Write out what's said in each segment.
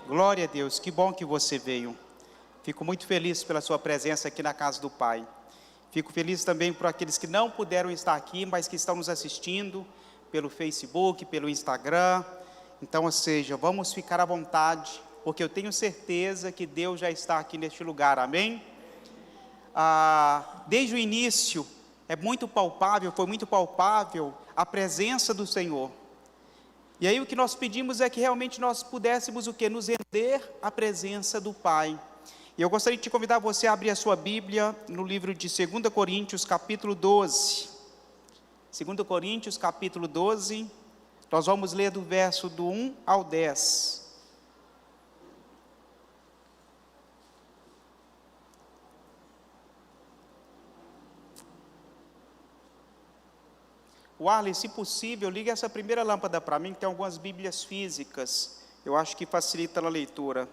Glória a Deus, que bom que você veio. Fico muito feliz pela sua presença aqui na casa do Pai. Fico feliz também por aqueles que não puderam estar aqui, mas que estão nos assistindo pelo Facebook, pelo Instagram. Então, ou seja, vamos ficar à vontade, porque eu tenho certeza que Deus já está aqui neste lugar, amém? Desde o início, foi muito palpável a presença do Senhor. E aí o que nós pedimos é que realmente nós pudéssemos nos render à presença do Pai. E eu gostaria de te convidar você a abrir a sua Bíblia no livro de 2 Coríntios, capítulo 12. 2 Coríntios, capítulo 12, nós vamos ler do verso do 1 ao 10. Warley, se possível, ligue essa primeira lâmpada para mim, que tem algumas Bíblias físicas. Eu acho que facilita na leitura.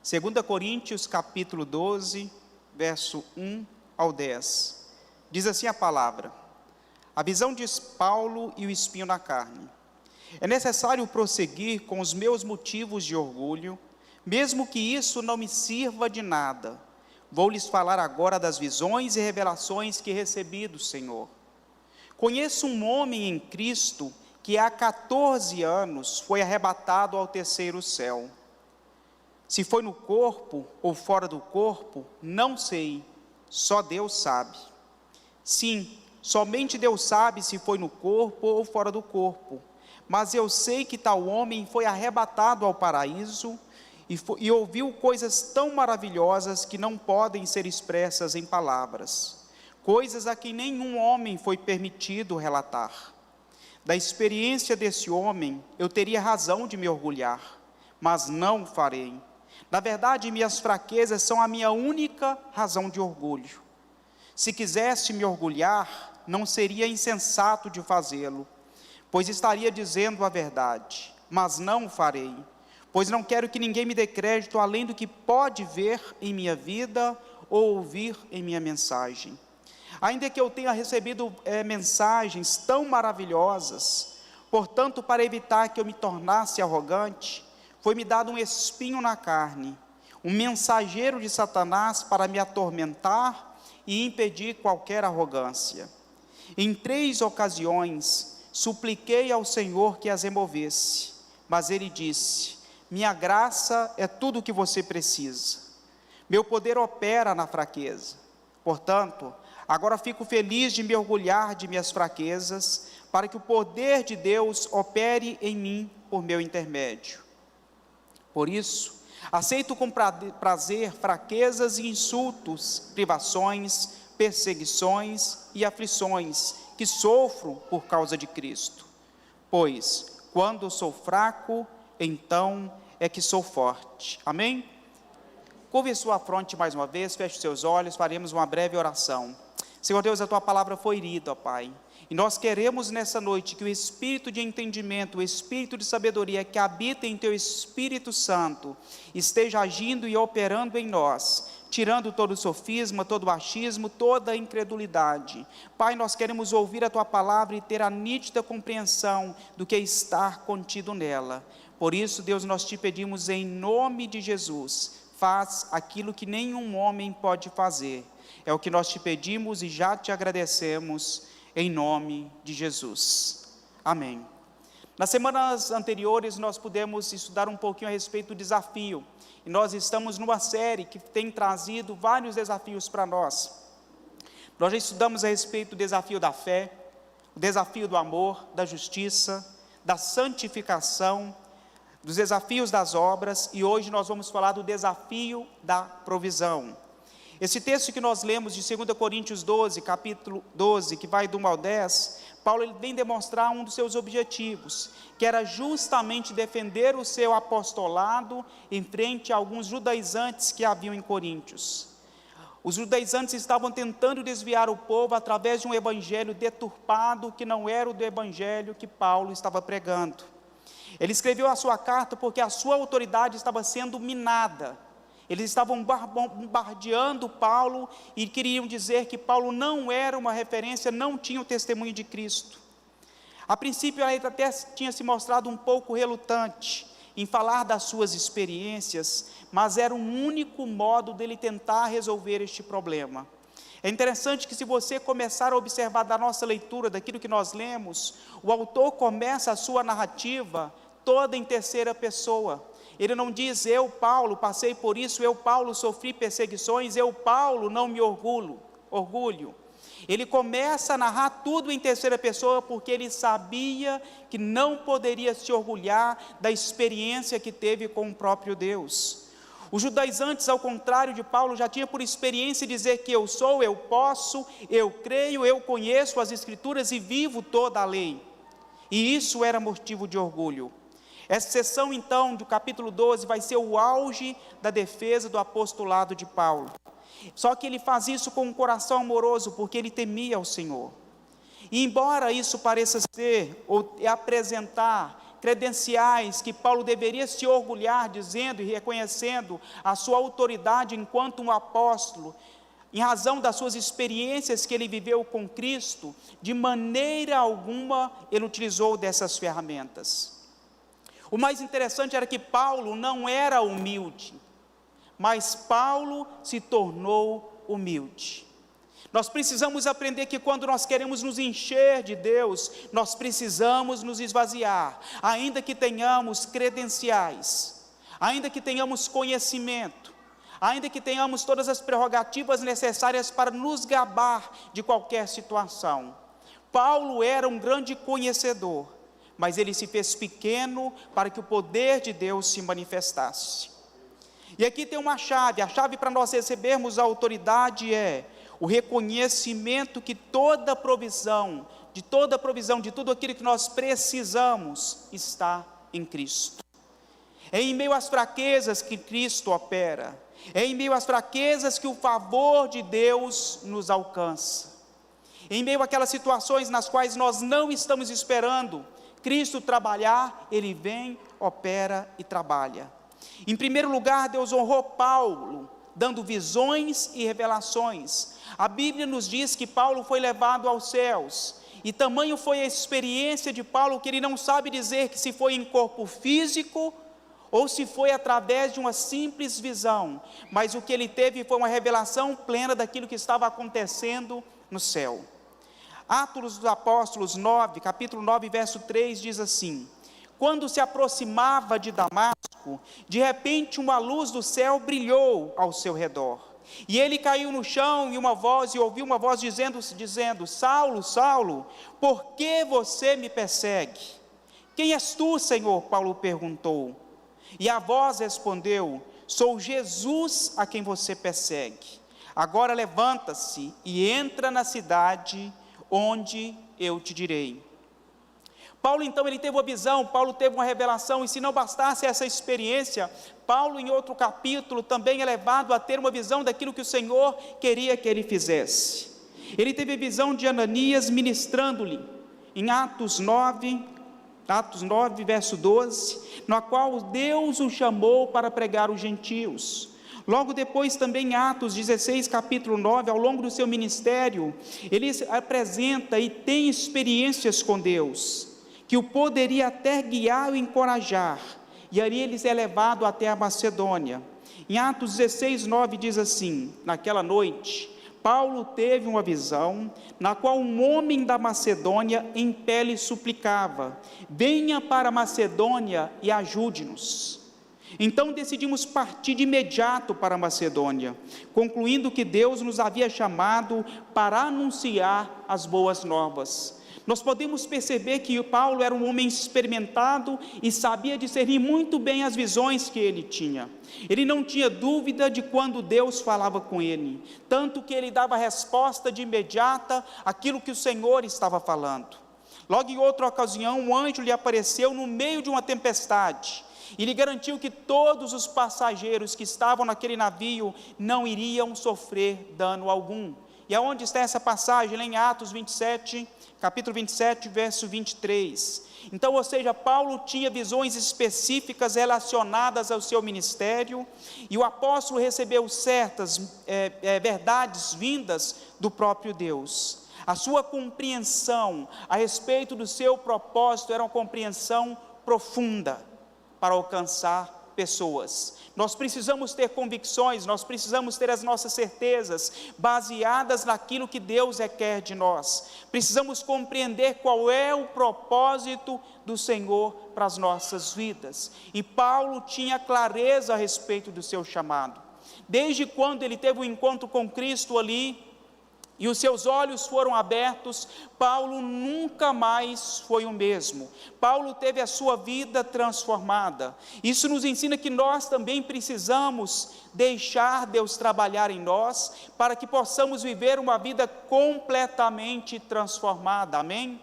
2 Coríntios, capítulo 12, verso 1 ao 10. Diz assim a palavra: a visão de Paulo e o espinho na carne. É necessário prosseguir com os meus motivos de orgulho, mesmo que isso não me sirva de nada. Vou lhes falar agora das visões e revelações que recebi do Senhor. Conheço um homem em Cristo que há 14 anos foi arrebatado ao terceiro céu. Se foi no corpo ou fora do corpo, não sei, só Deus sabe. Sim, somente Deus sabe se foi no corpo ou fora do corpo. Mas eu sei que tal homem foi arrebatado ao paraíso e ouviu coisas tão maravilhosas que não podem ser expressas em palavras. Coisas a que nenhum homem foi permitido relatar. Da experiência desse homem, eu teria razão de me orgulhar, mas não o farei. Na verdade, minhas fraquezas são a minha única razão de orgulho. Se quisesse me orgulhar, não seria insensato de fazê-lo, pois estaria dizendo a verdade, mas não o farei, pois não quero que ninguém me dê crédito além do que pode ver em minha vida ou ouvir em minha mensagem. Ainda que eu tenha recebido mensagens tão maravilhosas, portanto, para evitar que eu me tornasse arrogante, foi-me dado um espinho na carne, um mensageiro de Satanás para me atormentar e impedir qualquer arrogância. Em 3 ocasiões, supliquei ao Senhor que as removesse, mas Ele disse: minha graça é tudo o que você precisa. Meu poder opera na fraqueza. Portanto, agora fico feliz de me orgulhar de minhas fraquezas, para que o poder de Deus opere em mim por meu intermédio. Por isso, aceito com prazer fraquezas e insultos, privações, perseguições e aflições que sofro por causa de Cristo. Pois, quando sou fraco, então é que sou forte. Amém? Curve sua fronte mais uma vez, feche seus olhos, faremos uma breve oração. Senhor Deus, a Tua palavra foi lida, ó Pai, e nós queremos nessa noite que o Espírito de entendimento, o Espírito de sabedoria que habita em Teu Espírito Santo, esteja agindo e operando em nós, tirando todo o sofisma, todo o achismo, toda a incredulidade. Pai, nós queremos ouvir a Tua palavra e ter a nítida compreensão do que está contido nela. Por isso, Deus, nós Te pedimos em nome de Jesus, faz aquilo que nenhum homem pode fazer. É o que nós Te pedimos e já Te agradecemos, em nome de Jesus. Amém. Nas semanas anteriores nós pudemos estudar um pouquinho a respeito do desafio, e nós estamos numa série que tem trazido vários desafios para nós. Nós já estudamos a respeito do desafio da fé, o desafio do amor, da justiça, da santificação, dos desafios das obras, e hoje nós vamos falar do desafio da provisão. Esse texto que nós lemos de 2 Coríntios 12, capítulo 12, que vai do 1 ao 10, Paulo ele vem demonstrar um dos seus objetivos, que era justamente defender o seu apostolado em frente a alguns judaizantes que haviam em Coríntios. Os judaizantes estavam tentando desviar o povo através de um evangelho deturpado, que não era o do evangelho que Paulo estava pregando. Ele escreveu a sua carta porque a sua autoridade estava sendo minada. Eles estavam bombardeando Paulo e queriam dizer que Paulo não era uma referência, não tinha o testemunho de Cristo. A princípio ele até tinha se mostrado um pouco relutante em falar das suas experiências, mas era um único modo dele tentar resolver este problema. É interessante que, se você começar a observar da nossa leitura, daquilo que nós lemos, o autor começa a sua narrativa toda em terceira pessoa. Ele não diz: eu, Paulo, passei por isso, eu, Paulo, sofri perseguições, eu, Paulo, não me orgulho. Ele começa a narrar tudo em terceira pessoa, porque ele sabia que não poderia se orgulhar da experiência que teve com o próprio Deus. Os judaizantes, ao contrário de Paulo, já tinham por experiência dizer que eu sou, eu posso, eu creio, eu conheço as Escrituras e vivo toda a lei. E isso era motivo de orgulho. Essa sessão, então, do capítulo 12, vai ser o auge da defesa do apostolado de Paulo. Só que ele faz isso com um coração amoroso, porque ele temia ao Senhor. E embora isso pareça ser, ou apresentar, credenciais que Paulo deveria se orgulhar, dizendo e reconhecendo a sua autoridade enquanto um apóstolo, em razão das suas experiências que ele viveu com Cristo, de maneira alguma ele utilizou dessas ferramentas. O mais interessante era que Paulo não era humilde, mas Paulo se tornou humilde. Nós precisamos aprender que quando nós queremos nos encher de Deus, nós precisamos nos esvaziar, ainda que tenhamos credenciais, ainda que tenhamos conhecimento, ainda que tenhamos todas as prerrogativas necessárias para nos gabar de qualquer situação. Paulo era um grande conhecedor, mas ele se fez pequeno para que o poder de Deus se manifestasse. E aqui tem uma chave, a chave para nós recebermos a autoridade é o reconhecimento que toda provisão, de tudo aquilo que nós precisamos, está em Cristo. É em meio às fraquezas que Cristo opera, é em meio às fraquezas que o favor de Deus nos alcança. Em meio àquelas situações nas quais nós não estamos esperando Cristo trabalhar, Ele vem, opera e trabalha. Em primeiro lugar, Deus honrou Paulo, dando visões e revelações. A Bíblia nos diz que Paulo foi levado aos céus, e tamanho foi a experiência de Paulo, que ele não sabe dizer que se foi em corpo físico, ou se foi através de uma simples visão, mas o que ele teve foi uma revelação plena daquilo que estava acontecendo no céu. Atos dos Apóstolos 9, capítulo 9, verso 3, diz assim: quando se aproximava de Damasco, de repente uma luz do céu brilhou ao seu redor, e ele caiu no chão, e ouviu uma voz dizendo: Saulo, Saulo, por que você me persegue? Quem és tu, Senhor? Paulo perguntou. E a voz respondeu: sou Jesus a quem você persegue. Agora levanta-se e entra na cidade, onde eu te direi. Paulo então, ele teve uma visão, Paulo teve uma revelação, e se não bastasse essa experiência, Paulo em outro capítulo também é levado a ter uma visão daquilo que o Senhor queria que ele fizesse. Ele teve a visão de Ananias ministrando-lhe, em Atos 9, verso 12, na qual Deus o chamou para pregar os gentios. Logo depois também em Atos 16, capítulo 9, ao longo do seu ministério, ele apresenta e tem experiências com Deus, que o poderia até guiar e encorajar, e ali ele é levado até a Macedônia. Em Atos 16, 9 diz assim: naquela noite, Paulo teve uma visão, na qual um homem da Macedônia em pé lhe suplicava: venha para a Macedônia e ajude-nos. Então decidimos partir de imediato para a Macedônia, concluindo que Deus nos havia chamado para anunciar as boas novas. Nós podemos perceber que Paulo era um homem experimentado e sabia discernir muito bem as visões que ele tinha. Ele não tinha dúvida de quando Deus falava com ele, tanto que ele dava resposta de imediata àquilo que o Senhor estava falando. Logo em outra ocasião, um anjo lhe apareceu no meio de uma tempestade, e lhe garantiu que todos os passageiros que estavam naquele navio não iriam sofrer dano algum. E aonde está essa passagem? Lá em Atos 27, capítulo 27, verso 23. Então, ou seja, Paulo tinha visões específicas relacionadas ao seu ministério, e o apóstolo recebeu certas verdades vindas do próprio Deus. A sua compreensão a respeito do seu propósito era uma compreensão profunda. para alcançar pessoas. Nós precisamos ter convicções, nós precisamos ter as nossas certezas baseadas naquilo que Deus requer de nós. Precisamos compreender qual é o propósito do Senhor para as nossas vidas. E Paulo tinha clareza a respeito do seu chamado. Desde quando ele teve um encontro com Cristo ali, e os seus olhos foram abertos, Paulo nunca mais foi o mesmo. Paulo teve a sua vida transformada. Isso nos ensina que nós também precisamos deixar Deus trabalhar em nós, para que possamos viver uma vida completamente transformada, amém?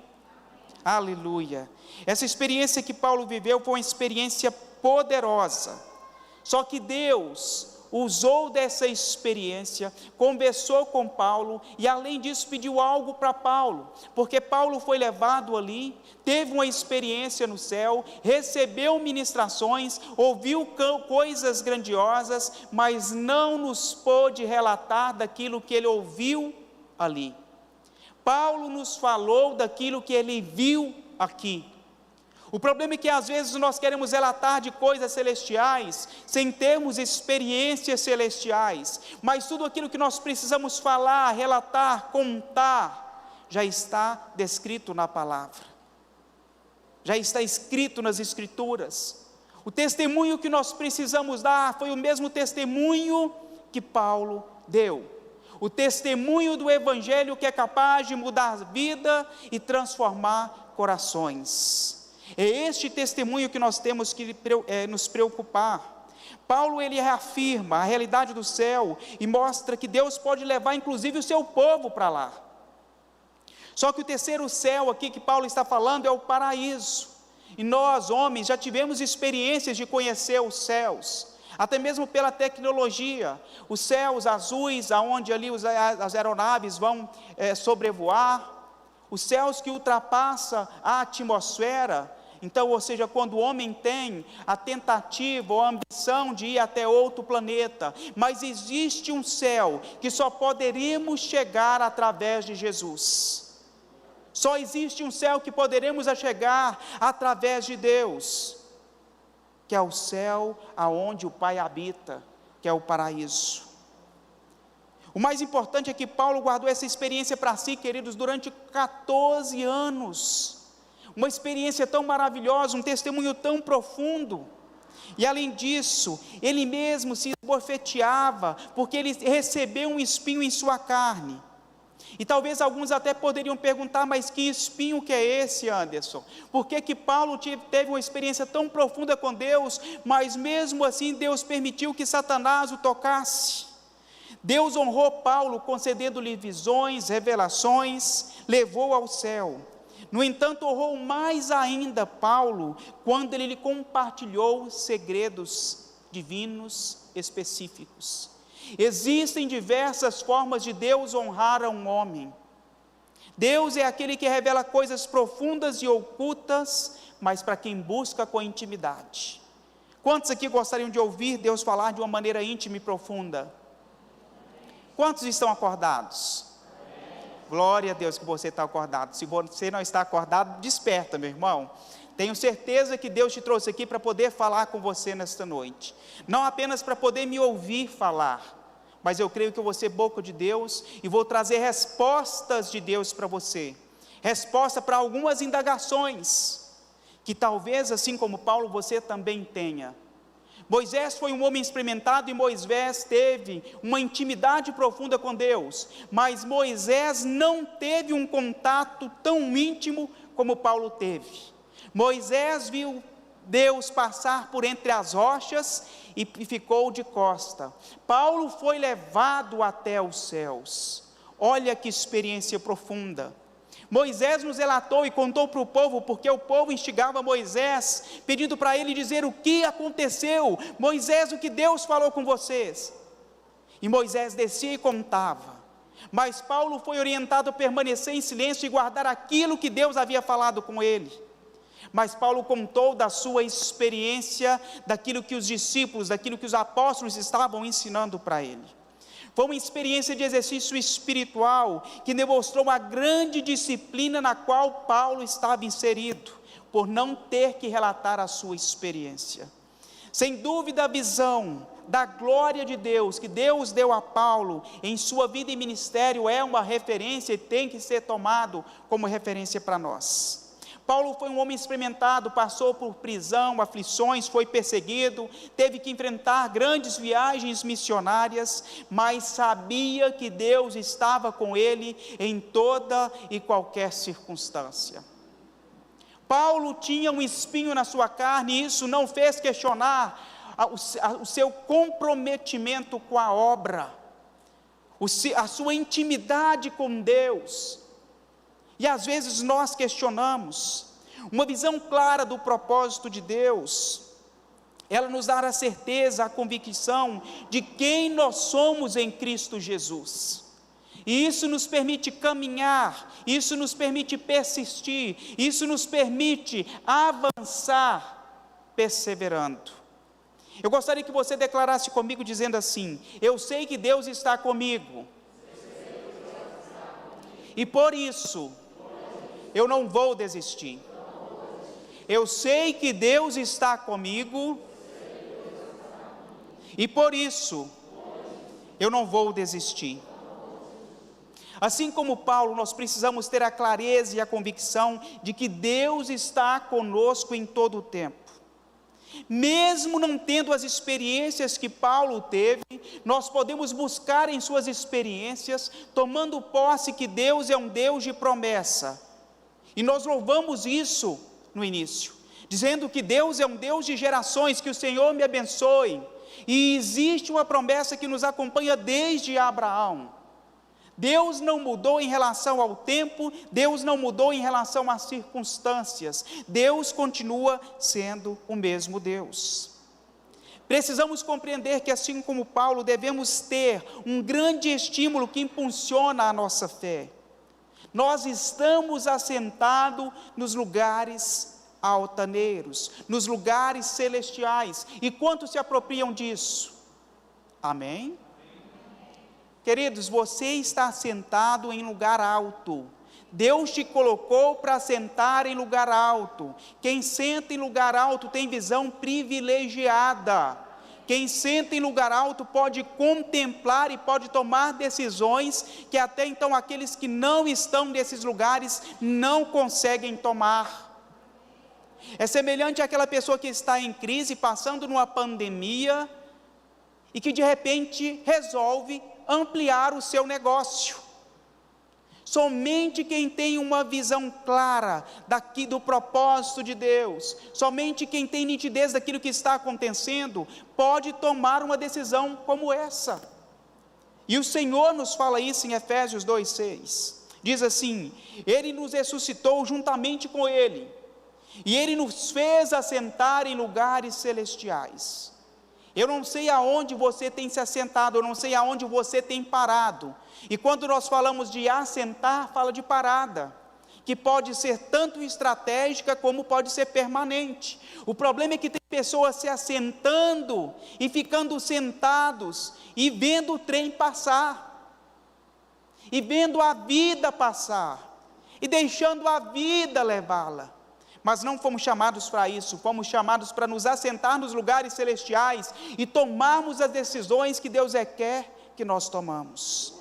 Aleluia. Essa experiência que Paulo viveu foi uma experiência poderosa, só que Deus usou dessa experiência, conversou com Paulo, e além disso pediu algo para Paulo, porque Paulo foi levado ali, teve uma experiência no céu, recebeu ministrações, ouviu coisas grandiosas, mas não nos pôde relatar daquilo que ele ouviu ali. Paulo nos falou daquilo que ele viu aqui. O problema é que às vezes nós queremos relatar de coisas celestiais, sem termos experiências celestiais, mas tudo aquilo que nós precisamos falar, relatar, contar, já está descrito na palavra, já está escrito nas Escrituras. O testemunho que nós precisamos dar foi o mesmo testemunho que Paulo deu, o testemunho do Evangelho que é capaz de mudar a vida e transformar corações. É este testemunho que nós temos que nos preocupar. Paulo ele reafirma a realidade do céu e mostra que Deus pode levar inclusive o seu povo para lá. Só que o terceiro céu aqui que Paulo está falando é o paraíso. E nós, homens, já tivemos experiências de conhecer os céus, até mesmo pela tecnologia, os céus azuis, aonde ali as aeronaves vão sobrevoar, os céus que ultrapassam a atmosfera. Então, ou seja, quando o homem tem a tentativa ou a ambição de ir até outro planeta, mas existe um céu que só poderemos chegar através de Jesus. Só existe um céu que poderemos chegar através de Deus, que é o céu aonde o Pai habita, que é o paraíso. O mais importante é que Paulo guardou essa experiência para si, queridos, durante 14 anos. Uma experiência tão maravilhosa, um testemunho tão profundo. E além disso, ele mesmo se esbofeteava, porque ele recebeu um espinho em sua carne. E talvez alguns até poderiam perguntar, mas que espinho que é esse, Anderson? Por que Paulo teve uma experiência tão profunda com Deus, mas mesmo assim Deus permitiu que Satanás o tocasse? Deus honrou Paulo, concedendo-lhe visões, revelações, levou ao céu. No entanto, honrou mais ainda Paulo, quando ele lhe compartilhou segredos divinos específicos. Existem diversas formas de Deus honrar a um homem. Deus é aquele que revela coisas profundas e ocultas, mas para quem busca com intimidade. Quantos aqui gostariam de ouvir Deus falar de uma maneira íntima e profunda? Quantos estão acordados? Glória a Deus que você está acordado. Se você não está acordado, desperta, meu irmão. Tenho certeza que Deus te trouxe aqui para poder falar com você nesta noite. Não apenas para poder me ouvir falar, mas eu creio que eu vou ser boca de Deus e vou trazer respostas de Deus para você. Resposta para algumas indagações, que talvez, assim como Paulo, você também tenha. Moisés foi um homem experimentado e Moisés teve uma intimidade profunda com Deus, mas Moisés não teve um contato tão íntimo como Paulo teve. Moisés viu Deus passar por entre as rochas e ficou de costa. Paulo foi levado até os céus. Olha que experiência profunda. Moisés nos relatou e contou para o povo, porque o povo instigava Moisés, pedindo para ele dizer o que aconteceu. Moisés, o que Deus falou com vocês? E Moisés descia e contava. Mas Paulo foi orientado a permanecer em silêncio e guardar aquilo que Deus havia falado com ele. Mas Paulo contou da sua experiência, daquilo que os discípulos, daquilo que os apóstolos estavam ensinando para ele. Foi uma experiência de exercício espiritual que demonstrou uma grande disciplina na qual Paulo estava inserido. por não ter que relatar a sua experiência. Sem dúvida, a visão da glória de Deus, que Deus deu a Paulo em sua vida e ministério, é uma referência e tem que ser tomado como referência para nós. Paulo foi um homem experimentado, passou por prisão, aflições, foi perseguido, teve que enfrentar grandes viagens missionárias, mas sabia que Deus estava com ele em toda e qualquer circunstância. Paulo tinha um espinho na sua carne, e isso não fez questionar o seu comprometimento com a obra, a sua intimidade com Deus. E às vezes nós questionamos. Uma visão clara do propósito de Deus, ela nos dá a certeza, a convicção de quem nós somos em Cristo Jesus. E isso nos permite caminhar, isso nos permite persistir, isso nos permite avançar, perseverando. Eu gostaria que você declarasse comigo dizendo assim: eu sei que Deus está comigo, e por isso eu não vou desistir. Eu sei que Deus está comigo, e por isso eu não vou desistir. Assim como Paulo, nós precisamos ter a clareza e a convicção de que Deus está conosco em todo o tempo. Mesmo não tendo as experiências que Paulo teve, nós podemos buscar em suas experiências, tomando posse que Deus é um Deus de promessa. E nós louvamos isso no início, dizendo que Deus é um Deus de gerações, que o Senhor me abençoe. E existe uma promessa que nos acompanha desde Abraão. Deus não mudou em relação ao tempo, Deus não mudou em relação às circunstâncias, Deus continua sendo o mesmo Deus. Precisamos compreender que, assim como Paulo, devemos ter um grande estímulo que impulsiona a nossa fé. Nós estamos assentados nos lugares altaneiros, nos lugares celestiais, e quantos se apropriam disso? Amém? Queridos, você está sentado em lugar alto. Deus te colocou para sentar em lugar alto. Quem senta em lugar alto tem visão privilegiada. Quem senta em lugar alto pode contemplar e pode tomar decisões que até então aqueles que não estão nesses lugares não conseguem tomar. É semelhante àquela pessoa que está em crise, passando numa pandemia, e que de repente resolve ampliar o seu negócio. Somente quem tem uma visão clara do propósito de Deus, somente quem tem nitidez daquilo que está acontecendo, pode tomar uma decisão como essa. E o Senhor nos fala isso em Efésios 2:6, diz assim: Ele nos ressuscitou juntamente com Ele, e Ele nos fez assentar em lugares celestiais. Eu não sei aonde você tem se assentado, eu não sei aonde você tem parado. E quando nós falamos de assentar, fala de parada, que pode ser tanto estratégica como pode ser permanente. O problema é que tem pessoas se assentando e ficando sentados e vendo o trem passar, e vendo a vida passar, e deixando a vida levá-la. Mas não fomos chamados para isso, fomos chamados para nos assentar nos lugares celestiais e tomarmos as decisões que Deus quer que nós tomamos.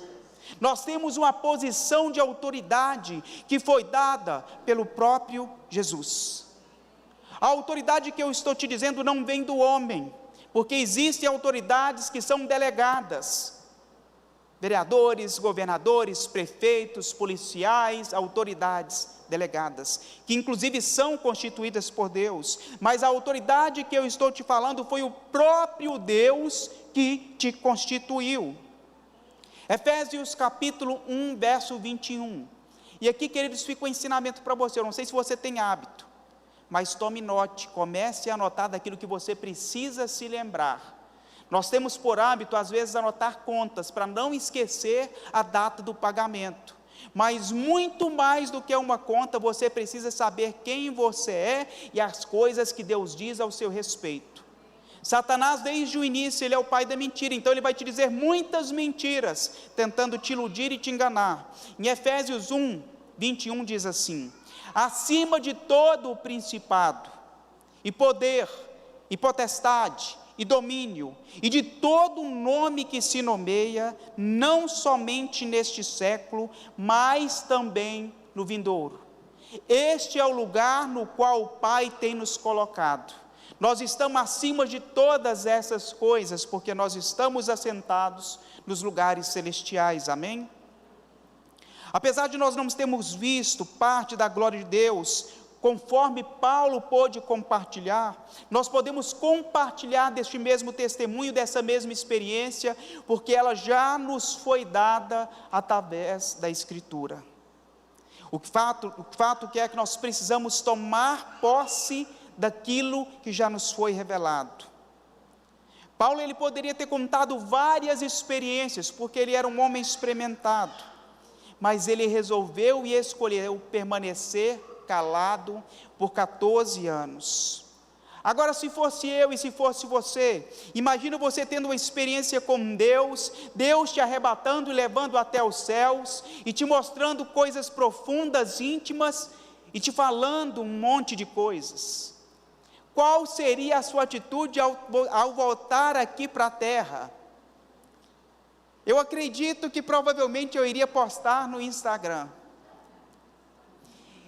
Nós temos uma posição de autoridade que foi dada pelo próprio Jesus. A autoridade que eu estou te dizendo não vem do homem, porque existem autoridades que são delegadas. Vereadores, governadores, prefeitos, policiais, autoridades delegadas, que inclusive são constituídas por Deus, mas a autoridade que eu estou te falando foi o próprio Deus que te constituiu. Efésios capítulo 1, verso 21, e aqui, queridos, fica um ensinamento para você. Eu não sei se você tem hábito, mas tome note, comece a anotar daquilo que você precisa se lembrar. Nós temos por hábito, às vezes, anotar contas, para não esquecer a data do pagamento. Mas muito mais do que uma conta, você precisa saber quem você é e as coisas que Deus diz ao seu respeito. Satanás, desde o início, ele é o pai da mentira, então ele vai te dizer muitas mentiras, tentando te iludir e te enganar. Em Efésios 1, 21 diz assim: acima de todo o principado, e poder, e potestade, e domínio, e de todo nome que se nomeia, não somente neste século, mas também no vindouro. Este é o lugar no qual o Pai tem nos colocado. Nós estamos acima de todas essas coisas, porque nós estamos assentados nos lugares celestiais, amém? Apesar de nós não termos visto parte da glória de Deus, conforme Paulo pôde compartilhar, nós podemos compartilhar deste mesmo testemunho, dessa mesma experiência, porque ela já nos foi dada através da Escritura. O fato que é que nós precisamos tomar posse daquilo que já nos foi revelado. Paulo, ele poderia ter contado várias experiências, porque ele era um homem experimentado, mas ele resolveu e escolheu permanecer calado por 14 anos. Agora, se fosse eu e se fosse você, imagina você tendo uma experiência com Deus, Deus te arrebatando e levando até os céus, e te mostrando coisas profundas, íntimas, e te falando um monte de coisas. Qual seria a sua atitude ao voltar aqui para a terra? Eu acredito que provavelmente eu iria postar no Instagram,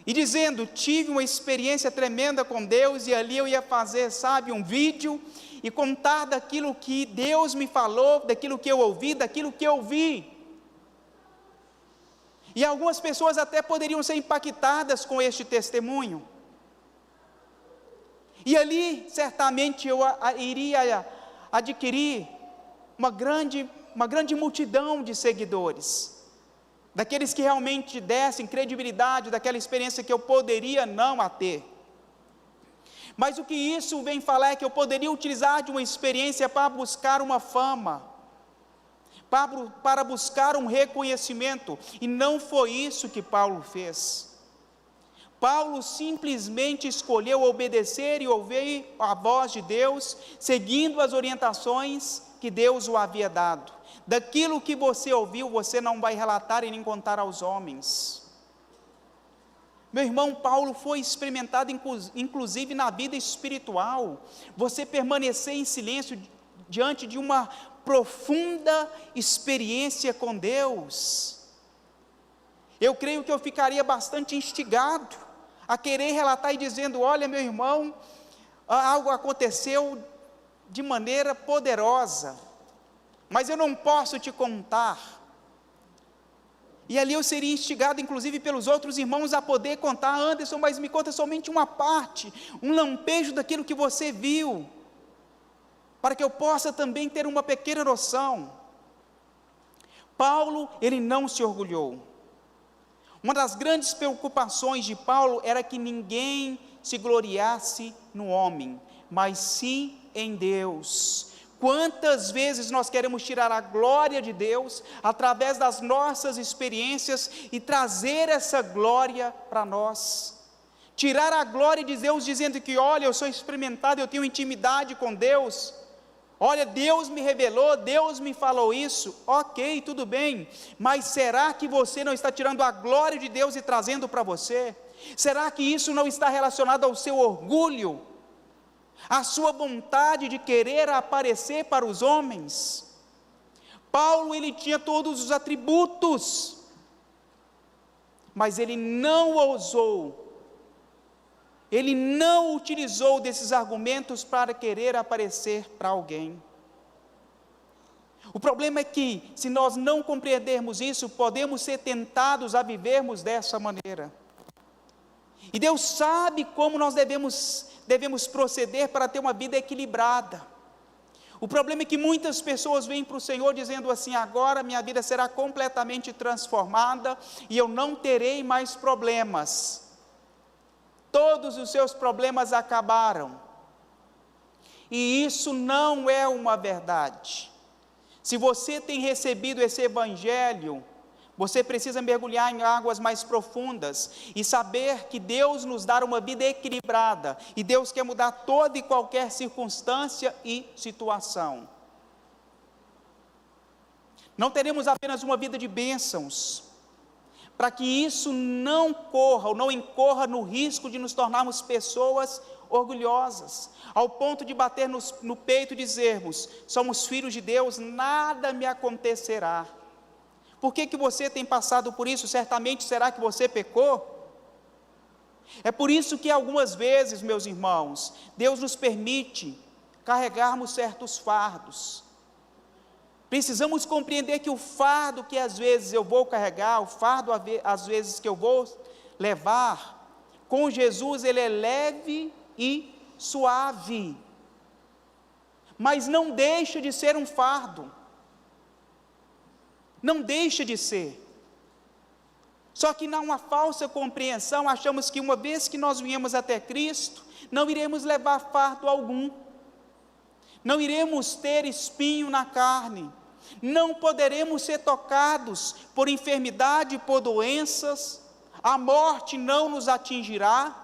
e dizendo, tive uma experiência tremenda com Deus, e ali eu ia fazer, um vídeo, e contar daquilo que Deus me falou, daquilo que eu ouvi, daquilo que eu vi. E algumas pessoas até poderiam ser impactadas com este testemunho. E ali, certamente, eu iria adquirir uma grande multidão de seguidores, daqueles que realmente dessem credibilidade daquela experiência que eu poderia não a ter. Mas o que isso vem falar é que eu poderia utilizar de uma experiência para buscar uma fama, para buscar um reconhecimento, e não foi isso que Paulo fez. Paulo simplesmente escolheu obedecer e ouvir a voz de Deus, seguindo as orientações que Deus o havia dado. Daquilo que você ouviu, você não vai relatar e nem contar aos homens. Meu irmão, Paulo foi experimentado inclusive na vida espiritual. Você permanecer em silêncio diante de uma profunda experiência com Deus. Eu creio que eu ficaria bastante instigado a querer relatar e dizendo, olha meu irmão, algo aconteceu de maneira poderosa, mas eu não posso te contar. E ali eu seria instigado inclusive pelos outros irmãos a poder contar, Anderson, mas me conta somente uma parte, um lampejo daquilo que você viu, para que eu possa também ter uma pequena noção. Paulo, ele não se orgulhou. Uma das grandes preocupações de Paulo era que ninguém se gloriasse no homem, mas sim em Deus. Quantas vezes nós queremos tirar a glória de Deus através das nossas experiências e trazer essa glória para nós? Tirar a glória de Deus dizendo que, olha, eu sou experimentado, eu tenho intimidade com Deus. Olha, Deus me revelou, Deus me falou isso. Ok, tudo bem, mas será que você não está tirando a glória de Deus e trazendo para você? Será que isso não está relacionado ao seu orgulho? A sua vontade de querer aparecer para os homens? Paulo, ele tinha todos os atributos, mas ele não ousou, ele não utilizou desses argumentos para querer aparecer para alguém. O problema é que, se nós não compreendermos isso, podemos ser tentados a vivermos dessa maneira. E Deus sabe como nós devemos proceder para ter uma vida equilibrada. O problema é que muitas pessoas vêm para o Senhor dizendo assim, agora minha vida será completamente transformada, e eu não terei mais problemas. Todos os seus problemas acabaram. E isso não é uma verdade. Se você tem recebido esse evangelho, você precisa mergulhar em águas mais profundas e saber que Deus nos dá uma vida equilibrada, e Deus quer mudar toda e qualquer circunstância e situação. Não teremos apenas uma vida de bênçãos. para que isso não corra ou não incorra no risco de nos tornarmos pessoas orgulhosas, ao ponto de bater no peito e dizermos: somos filhos de Deus, nada me acontecerá. Por que você tem passado por isso? Certamente será que você pecou? É por isso que algumas vezes, meus irmãos, Deus nos permite carregarmos certos fardos. Precisamos compreender que o fardo que às vezes eu vou carregar, o fardo às vezes que eu vou levar, com Jesus ele é leve e suave, mas não deixa de ser um fardo, não deixa de ser. Só que, numa falsa compreensão, achamos que uma vez que nós viemos até Cristo, não iremos levar fardo algum, não iremos ter espinho na carne, não poderemos ser tocados por enfermidade, por doenças, a morte não nos atingirá.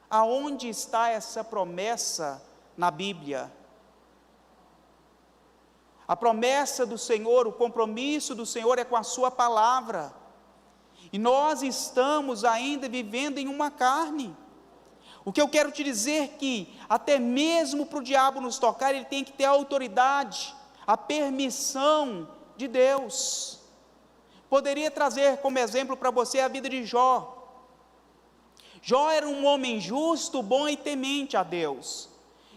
Aonde está essa promessa na Bíblia? A promessa do Senhor, o compromisso do Senhor é com a sua palavra, e nós estamos ainda vivendo em uma carne. O que eu quero te dizer é que, até mesmo para o diabo nos tocar, ele tem que ter a autoridade, a permissão de Deus. Poderia trazer como exemplo para você a vida de Jó. Jó era um homem justo, bom e temente a Deus,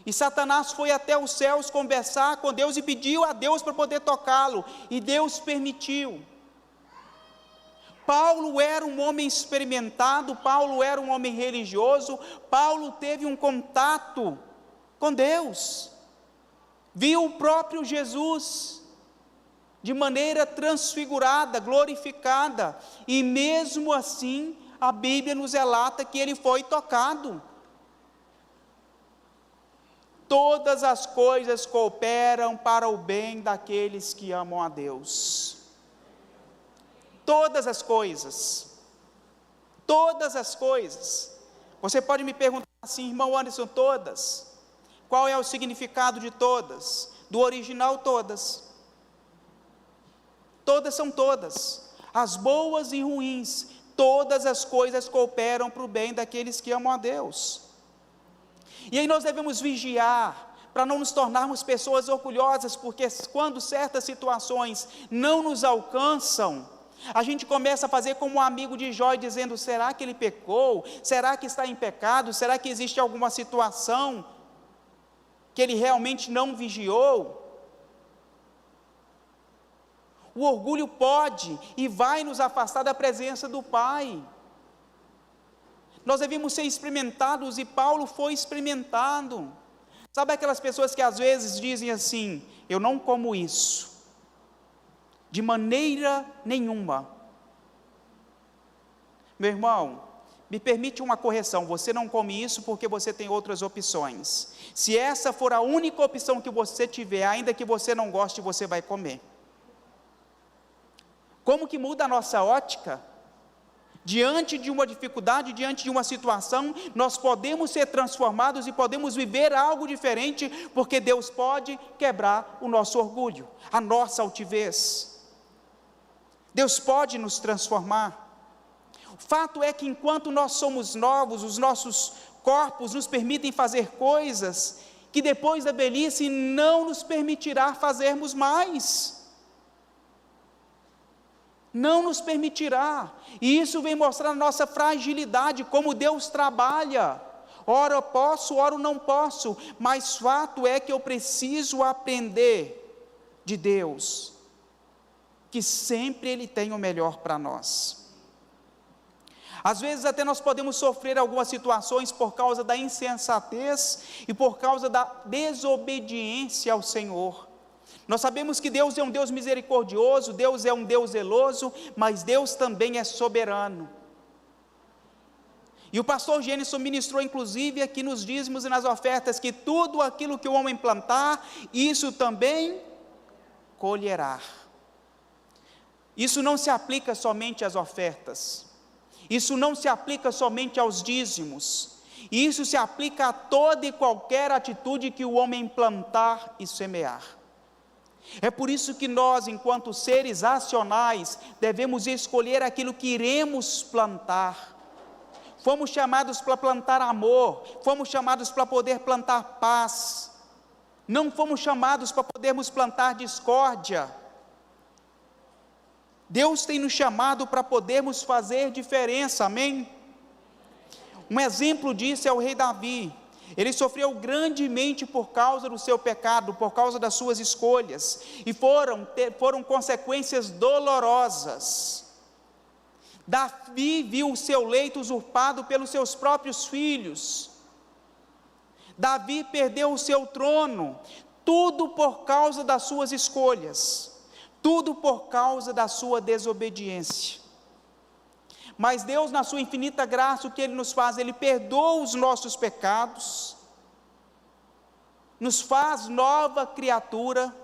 e Satanás foi até os céus conversar com Deus e pediu a Deus para poder tocá-lo, e Deus permitiu. Paulo era um homem experimentado, Paulo era um homem religioso, Paulo teve um contato com Deus, viu o próprio Jesus de maneira transfigurada, glorificada, e mesmo assim a Bíblia nos relata que ele foi tocado. Todas as coisas cooperam para o bem daqueles que amam a Deus. Todas as coisas. Todas as coisas. Você pode me perguntar assim: irmão Anderson, todas? Qual é o significado de todas? Do original, todas. Todas são todas. As boas e ruins. Todas as coisas cooperam para o bem daqueles que amam a Deus. E aí nós devemos vigiar, para não nos tornarmos pessoas orgulhosas, porque quando certas situações não nos alcançam, a gente começa a fazer como um amigo de Jó, dizendo: será que ele pecou? Será que está em pecado? Será que existe alguma situação que ele realmente não vigiou? O orgulho pode e vai nos afastar da presença do Pai. Nós devemos ser experimentados, e Paulo foi experimentado. Sabe aquelas pessoas que às vezes dizem assim: eu não como isso, de maneira nenhuma. Meu irmão, me permite uma correção: você não come isso porque você tem outras opções. Se essa for a única opção que você tiver, ainda que você não goste, você vai comer. Como que muda a nossa ótica? Diante de uma dificuldade, diante de uma situação, nós podemos ser transformados e podemos viver algo diferente, porque Deus pode quebrar o nosso orgulho, a nossa altivez. Deus pode nos transformar. O fato é que enquanto nós somos novos, os nossos corpos nos permitem fazer coisas que depois da velhice não nos permitirá fazermos mais. Não nos permitirá, e isso vem mostrar a nossa fragilidade, como Deus trabalha. Ora eu posso, ora eu não posso, mas fato é que eu preciso aprender de Deus, que sempre Ele tem o melhor para nós. Às vezes até nós podemos sofrer algumas situações por causa da insensatez e por causa da desobediência ao Senhor. Nós sabemos que Deus é um Deus misericordioso, Deus é um Deus zeloso, mas Deus também é soberano. E o pastor Gênesis ministrou inclusive aqui nos dízimos e nas ofertas, que tudo aquilo que o homem plantar, isso também colherá. Isso não se aplica somente às ofertas, isso não se aplica somente aos dízimos, isso se aplica a toda e qualquer atitude que o homem plantar e semear. É por isso que nós, enquanto seres racionais, devemos escolher aquilo que iremos plantar. Fomos chamados para plantar amor, fomos chamados para poder plantar paz, não fomos chamados para podermos plantar discórdia. Deus tem nos chamado para podermos fazer diferença, amém? Um exemplo disso é o rei Davi. Ele sofreu grandemente por causa do seu pecado, por causa das suas escolhas, e foram consequências dolorosas. Davi viu o seu leito usurpado pelos seus próprios filhos. Davi perdeu o seu trono, tudo por causa das suas escolhas, tudo por causa da sua desobediência. Mas Deus, na sua infinita graça, o que Ele nos faz? Ele perdoa os nossos pecados, nos faz nova criatura,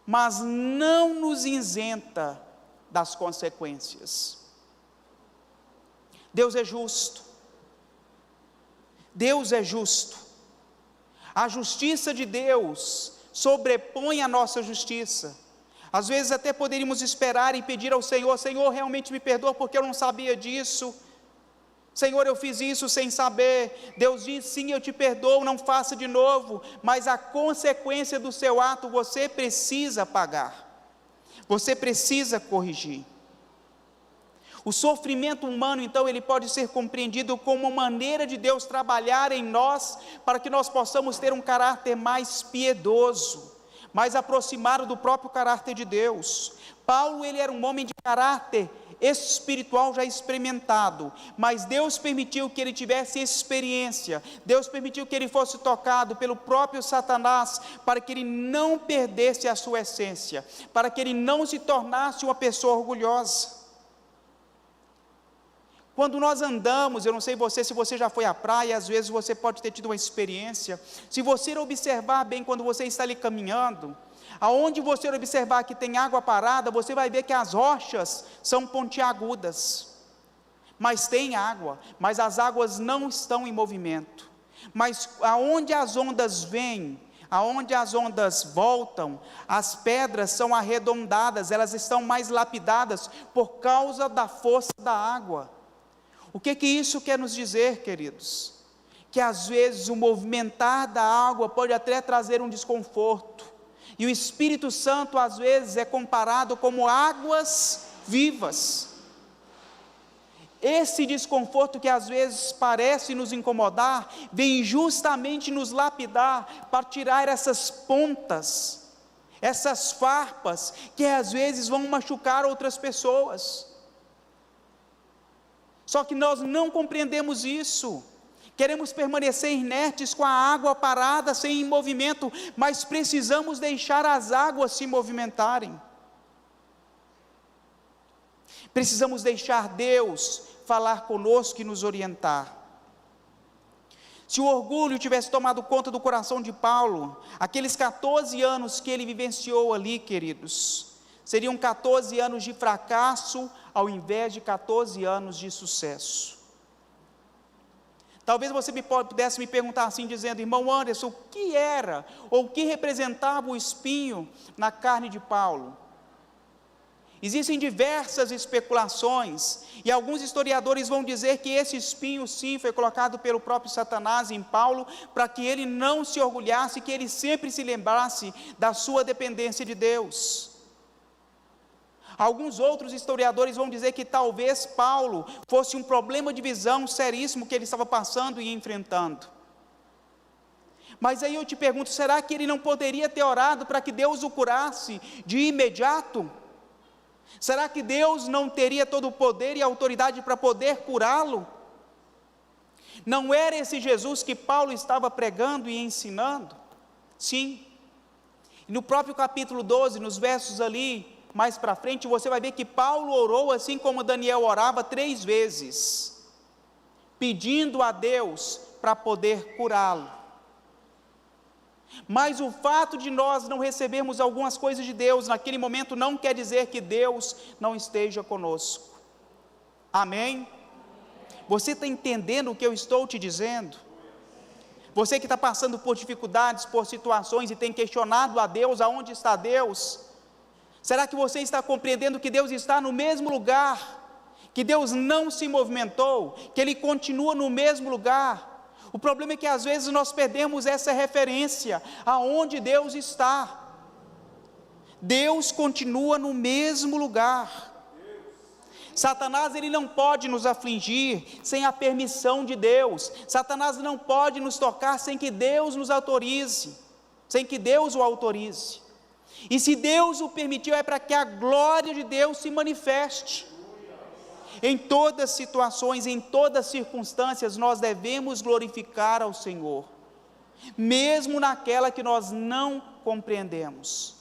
mas não nos isenta das consequências. Deus é justo, Deus é justo, a justiça de Deus sobrepõe a nossa justiça. Às vezes até poderíamos esperar e pedir ao Senhor: Senhor, realmente me perdoa porque eu não sabia disso, Senhor, eu fiz isso sem saber. Deus diz: sim, eu te perdoo, não faça de novo, mas a consequência do seu ato você precisa pagar, você precisa corrigir. O sofrimento humano, então, ele pode ser compreendido como uma maneira de Deus trabalhar em nós, para que nós possamos ter um caráter mais piedoso, mais aproximado do próprio caráter de Deus. Paulo, ele era um homem de caráter espiritual já experimentado, mas Deus permitiu que ele tivesse experiência, Deus permitiu que ele fosse tocado pelo próprio Satanás, para que ele não perdesse a sua essência, para que ele não se tornasse uma pessoa orgulhosa. Quando nós andamos, eu não sei você, se você já foi à praia, às vezes você pode ter tido uma experiência, se você observar bem quando você está ali caminhando, aonde você observar que tem água parada, você vai ver que as rochas são pontiagudas, mas tem água, mas as águas não estão em movimento, mas aonde as ondas vêm, aonde as ondas voltam, as pedras são arredondadas, elas estão mais lapidadas, por causa da força da água. O que isso quer nos dizer, queridos? Que às vezes o movimentar da água pode até trazer um desconforto, e o Espírito Santo às vezes é comparado como águas vivas. Esse desconforto que às vezes parece nos incomodar, vem justamente nos lapidar, para tirar essas pontas, essas farpas, que às vezes vão machucar outras pessoas. Só que nós não compreendemos isso, queremos permanecer inertes com a água parada, sem movimento, mas precisamos deixar as águas se movimentarem, precisamos deixar Deus falar conosco e nos orientar. Se o orgulho tivesse tomado conta do coração de Paulo, aqueles 14 anos que ele vivenciou ali, queridos, seriam 14 anos de fracasso, ao invés de 14 anos de sucesso. Talvez você pudesse me perguntar assim, dizendo: irmão Anderson, o que era, ou o que representava o espinho na carne de Paulo? Existem diversas especulações, e alguns historiadores vão dizer que esse espinho sim foi colocado pelo próprio Satanás em Paulo, para que ele não se orgulhasse, que ele sempre se lembrasse da sua dependência de Deus. Alguns outros historiadores vão dizer que talvez Paulo fosse um problema de visão seríssimo que ele estava passando e enfrentando. Mas aí eu te pergunto, será que ele não poderia ter orado para que Deus o curasse de imediato? Será que Deus não teria todo o poder e autoridade para poder curá-lo? Não era esse Jesus que Paulo estava pregando e ensinando? Sim. E no próprio capítulo 12, nos versos ali mais para frente, você vai ver que Paulo orou assim como Daniel orava 3 vezes, pedindo a Deus para poder curá-lo. Mas o fato de nós não recebermos algumas coisas de Deus naquele momento, não quer dizer que Deus não esteja conosco. Amém? Você está entendendo o que eu estou te dizendo? Você que está passando por dificuldades, por situações e tem questionado a Deus, aonde está Deus? Será que você está compreendendo que Deus está no mesmo lugar? Que Deus não se movimentou, que Ele continua no mesmo lugar? O problema é que às vezes nós perdemos essa referência, aonde Deus está. Deus continua no mesmo lugar. Satanás, ele não pode nos afligir sem a permissão de Deus. Satanás não pode nos tocar sem que Deus nos autorize, sem que Deus o autorize. E se Deus o permitiu, é para que a glória de Deus se manifeste. Em todas as situações, em todas as circunstâncias, nós devemos glorificar ao Senhor, mesmo naquela que nós não compreendemos.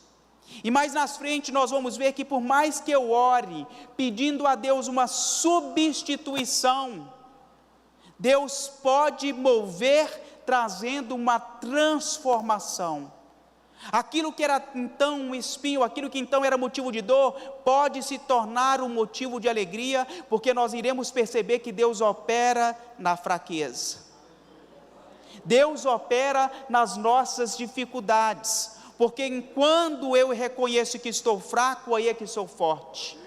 E mais na frente nós vamos ver que por mais que eu ore, pedindo a Deus uma substituição, Deus pode mover, trazendo uma transformação. Aquilo que era então um espinho, aquilo que então era motivo de dor, pode se tornar um motivo de alegria, porque nós iremos perceber que Deus opera na fraqueza. Deus opera nas nossas dificuldades, porque quando eu reconheço que estou fraco, aí é que sou forte.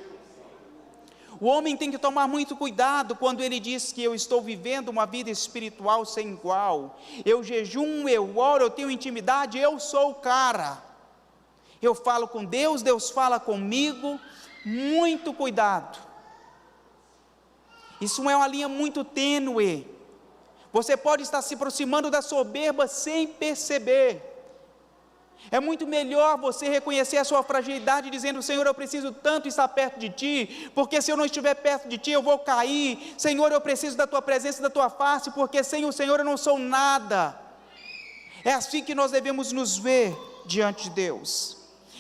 O homem tem que tomar muito cuidado quando ele diz que eu estou vivendo uma vida espiritual sem igual. Eu jejuo, eu oro, eu tenho intimidade, eu sou o cara. Eu falo com Deus, Deus fala comigo. Muito cuidado. Isso é uma linha muito tênue. Você pode estar se aproximando da soberba sem perceber. É muito melhor você reconhecer a sua fragilidade, dizendo: Senhor, eu preciso tanto estar perto de Ti, porque se eu não estiver perto de Ti, eu vou cair. Senhor, eu preciso da Tua presença, da Tua face, porque sem o Senhor eu não sou nada. É assim que nós devemos nos ver diante de Deus.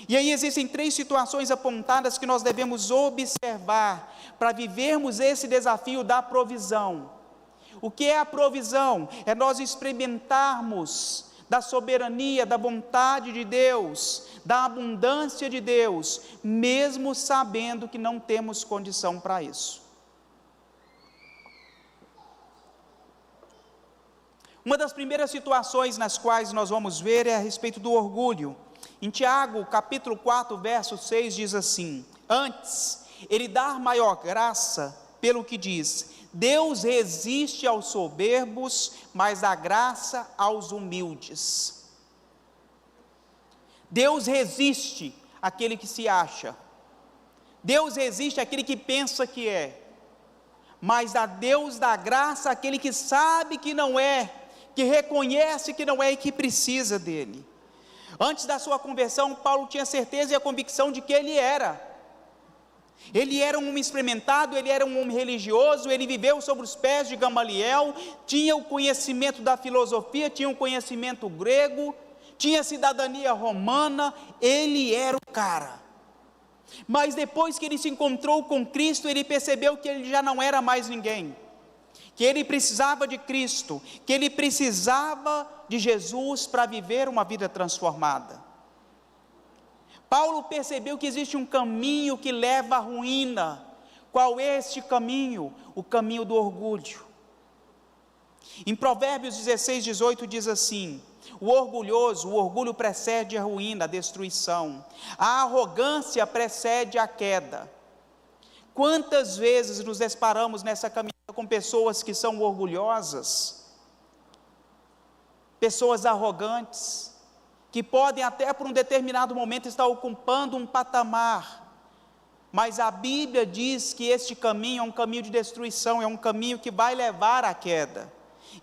E aí existem 3 situações apontadas que nós devemos observar, para vivermos esse desafio da provisão. O que é a provisão? É nós experimentarmos da soberania, da vontade de Deus, da abundância de Deus, mesmo sabendo que não temos condição para isso. Uma das primeiras situações nas quais nós vamos ver é a respeito do orgulho. Em Tiago, capítulo 4, verso 6, diz assim: antes, ele dá maior graça, pelo que diz: Deus resiste aos soberbos, mas dá graça aos humildes. Deus resiste àquele que se acha. Deus resiste àquele que pensa que é. Mas a Deus dá graça àquele que sabe que não é, que reconhece que não é e que precisa dele. Antes da sua conversão, Paulo tinha certeza e a convicção de que ele era. Ele era um homem experimentado, ele era um homem religioso, ele viveu sobre os pés de Gamaliel, tinha o conhecimento da filosofia, tinha o conhecimento grego, tinha cidadania romana, ele era o cara. Mas depois que ele se encontrou com Cristo, ele percebeu que ele já não era mais ninguém, que ele precisava de Cristo, que ele precisava de Jesus para viver uma vida transformada. Paulo percebeu que existe um caminho que leva à ruína. Qual é este caminho? O caminho do orgulho. Em Provérbios 16, 18 diz assim: o orgulho precede a ruína, a destruição. A arrogância precede a queda. Quantas vezes nos deparamos nessa caminhada com pessoas que são orgulhosas, pessoas arrogantes, que podem até por um determinado momento estar ocupando um patamar, mas a Bíblia diz que este caminho é um caminho de destruição, é um caminho que vai levar à queda,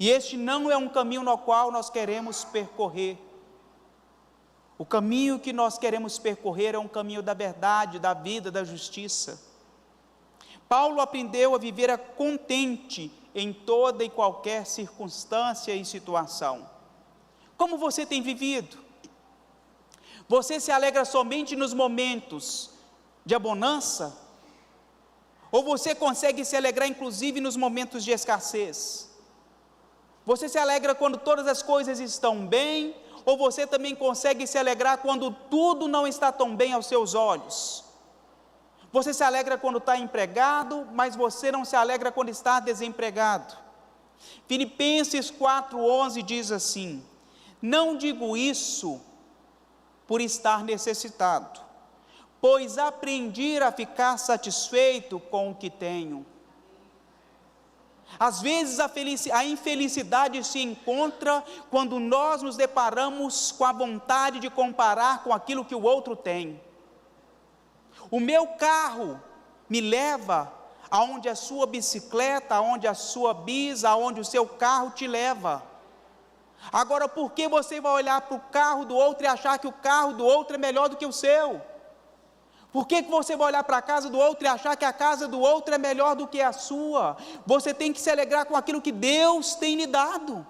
e este não é um caminho no qual nós queremos percorrer. O caminho que nós queremos percorrer é um caminho da verdade, da vida, da justiça. Paulo aprendeu a viver contente em toda e qualquer circunstância e situação. Como você tem vivido? Você se alegra somente nos momentos de abundância? Ou você consegue se alegrar inclusive nos momentos de escassez? Você se alegra quando todas as coisas estão bem? Ou você também consegue se alegrar quando tudo não está tão bem aos seus olhos? Você se alegra quando está empregado, mas você não se alegra quando está desempregado? Filipenses 4:11 diz assim: não digo isso por estar necessitado, pois aprendi a ficar satisfeito com o que tenho. Às vezes a infelicidade se encontra quando nós nos deparamos com a vontade de comparar com aquilo que o outro tem. O meu carro me leva aonde a sua bicicleta, aonde a sua bis, aonde o seu carro te leva. Agora, por que você vai olhar para o carro do outro e achar que o carro do outro é melhor do que o seu? Por que você vai olhar para a casa do outro e achar que a casa do outro é melhor do que a sua? Você tem que se alegrar com aquilo que Deus tem lhe dado.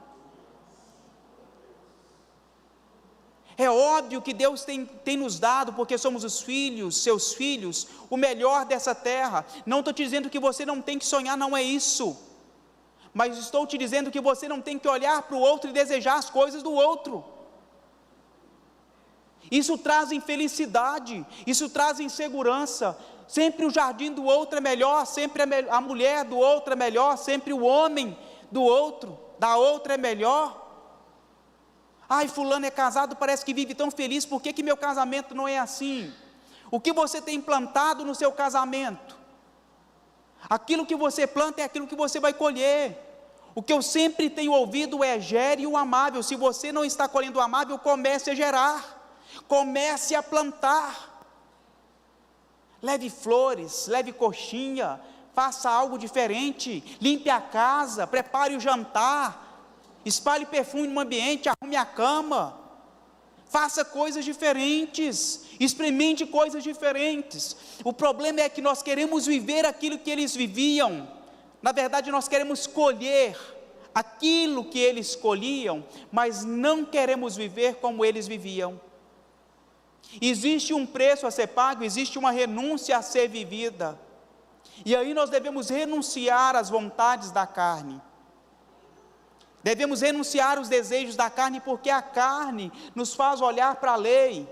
É óbvio que Deus tem nos dado, porque somos os filhos, seus filhos, o melhor dessa terra. Não estou te dizendo que você não tem que sonhar, não é isso. Mas estou te dizendo que você não tem que olhar para o outro e desejar as coisas do outro. Isso traz infelicidade, isso traz insegurança. Sempre o jardim do outro é melhor, sempre a mulher do outro é melhor, sempre o homem do outro, da outra é melhor. Ai, fulano é casado, parece que vive tão feliz, por que meu casamento não é assim? O que você tem plantado no seu casamento? Aquilo que você planta é aquilo que você vai colher. O que eu sempre tenho ouvido é: gere o amável. Se você não está colhendo o amável, comece a gerar. Comece a plantar, leve flores, leve coxinha, faça algo diferente, limpe a casa, prepare o jantar, espalhe perfume no ambiente, arrume a cama, faça coisas diferentes, experimente coisas diferentes. O problema é que nós queremos viver aquilo que eles viviam, na verdade nós queremos colher aquilo que eles colhiam, mas não queremos viver como eles viviam. Existe um preço a ser pago, existe uma renúncia a ser vivida, e aí nós devemos renunciar às vontades da carne, devemos renunciar aos desejos da carne, porque a carne nos faz olhar para a lei,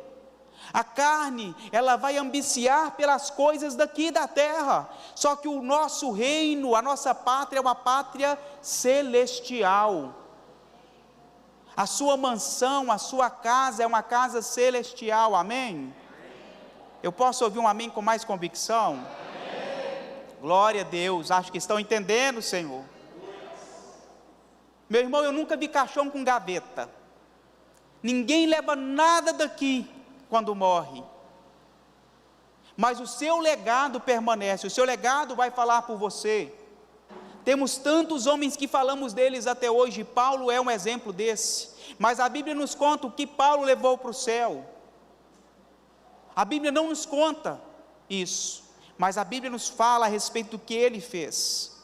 a carne, ela vai ambiciar pelas coisas daqui da terra, só que o nosso reino, a nossa pátria é uma pátria celestial. A sua mansão, a sua casa é uma casa celestial, amém? Eu posso ouvir um amém com mais convicção? Amém. Glória a Deus, acho que estão entendendo, Senhor. Meu irmão, eu nunca vi caixão com gaveta. Ninguém leva nada daqui quando morre. Mas o seu legado permanece, o seu legado vai falar por você. Temos tantos homens que falamos deles até hoje, Paulo é um exemplo desse, mas a Bíblia nos conta o que Paulo levou para o céu. A Bíblia não nos conta isso, mas a Bíblia nos fala a respeito do que ele fez.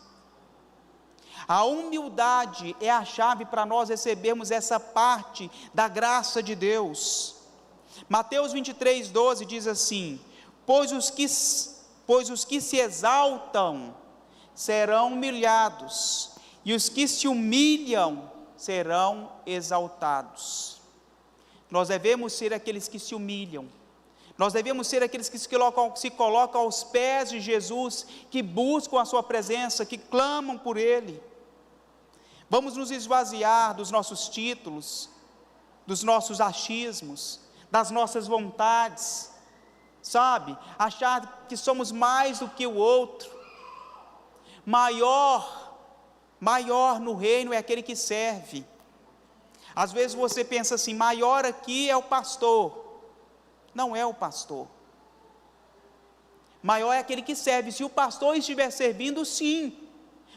A humildade é a chave para nós recebermos essa parte da graça de Deus. Mateus 23:12 diz assim: pois os que se exaltam serão humilhados, e os que se humilham serão exaltados. Nós devemos ser aqueles que se humilham, nós devemos ser aqueles que se colocam aos pés de Jesus, que buscam a sua presença, que clamam por Ele. Vamos nos esvaziar dos nossos títulos, dos nossos achismos, das nossas vontades, sabe? Achar que somos mais do que o outro. Maior no reino é aquele que serve. Às vezes você pensa assim: maior aqui é o pastor. Não é o pastor. Maior é aquele que serve. Se o pastor estiver servindo, sim,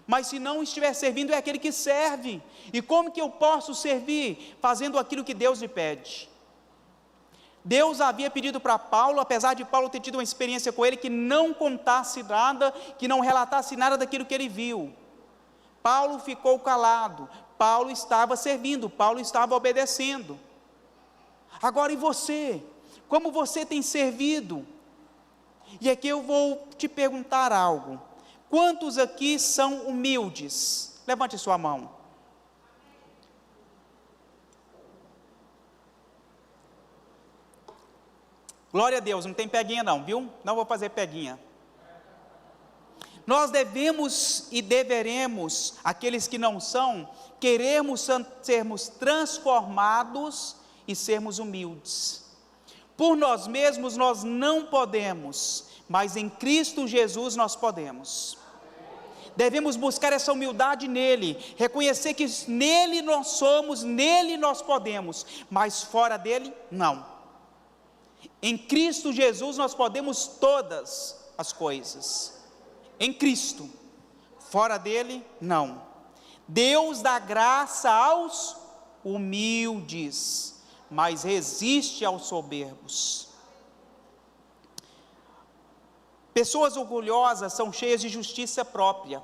mas se não estiver servindo, é aquele que serve. E como que eu posso servir? Fazendo aquilo que Deus lhe pede. Deus havia pedido para Paulo, apesar de Paulo ter tido uma experiência com ele, que não contasse nada, que não relatasse nada daquilo que ele viu. Paulo ficou calado, Paulo estava servindo, Paulo estava obedecendo. Agora, e você? Como você tem servido? E aqui eu vou te perguntar algo: quantos aqui são humildes? Levante sua mão. Glória a Deus, não tem peguinha não, viu? Não vou fazer peguinha. Nós devemos e deveremos, aqueles que não são, queremos sermos transformados e sermos humildes. Por nós mesmos nós não podemos, mas em Cristo Jesus nós podemos. Devemos buscar essa humildade nele, reconhecer que nele nós somos, nele nós podemos, mas fora dele, não. Em Cristo Jesus nós podemos todas as coisas. Em Cristo, fora dele, não. Deus dá graça aos humildes, mas resiste aos soberbos. Pessoas orgulhosas são cheias de justiça própria,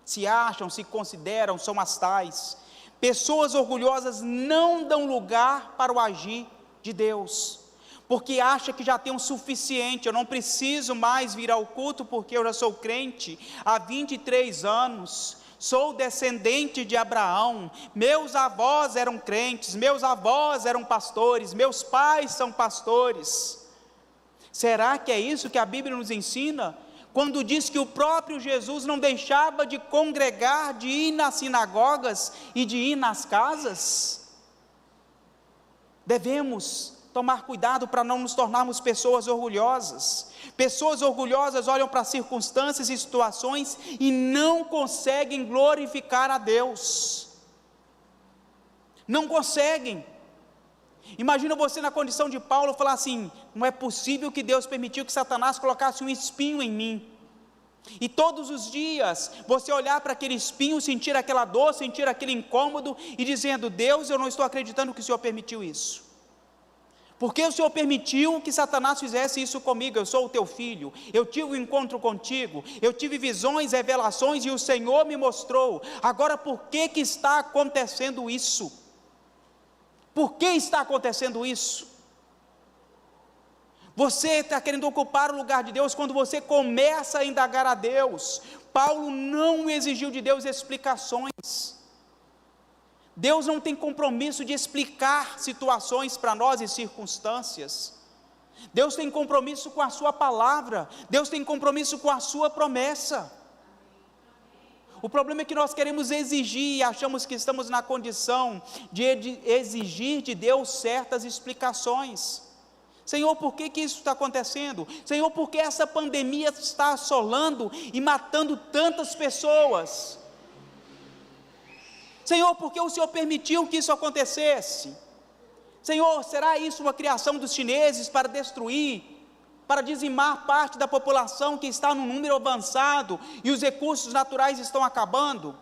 se acham, se consideram, são as tais. Pessoas orgulhosas não dão lugar para o agir de Deus, porque acha que já tem o suficiente. Eu não preciso mais vir ao culto, porque eu já sou crente há 23 anos, sou descendente de Abraão, meus avós eram crentes, meus avós eram pastores, meus pais são pastores. Será que é isso que a Bíblia nos ensina? Quando diz que o próprio Jesus não deixava de congregar, de ir nas sinagogas e de ir nas casas? Devemos tomar cuidado para não nos tornarmos pessoas orgulhosas. Pessoas orgulhosas olham para circunstâncias e situações e não conseguem glorificar a Deus. Não conseguem. Imagina você na condição de Paulo falar assim: não é possível que Deus permitiu que Satanás colocasse um espinho em mim. E todos os dias você olhar para aquele espinho, sentir aquela dor, sentir aquele incômodo e dizendo: Deus, eu não estou acreditando que o Senhor permitiu isso. Porque o Senhor permitiu que Satanás fizesse isso comigo? Eu sou o teu filho, eu tive um encontro contigo, eu tive visões, revelações e o Senhor me mostrou. Agora por que está acontecendo isso? Por que está acontecendo isso? Você está querendo ocupar o lugar de Deus quando você começa a indagar a Deus. Paulo não exigiu de Deus explicações. Deus não tem compromisso de explicar situações para nós e circunstâncias. Deus tem compromisso com a sua palavra. Deus tem compromisso com a sua promessa. O problema é que nós queremos exigir e achamos que estamos na condição de exigir de Deus certas explicações. Senhor, por que isso está acontecendo? Senhor, por que essa pandemia está assolando e matando tantas pessoas? Senhor, por que o Senhor permitiu que isso acontecesse? Senhor, será isso uma criação dos chineses para destruir, para dizimar parte da população que está num número avançado e os recursos naturais estão acabando?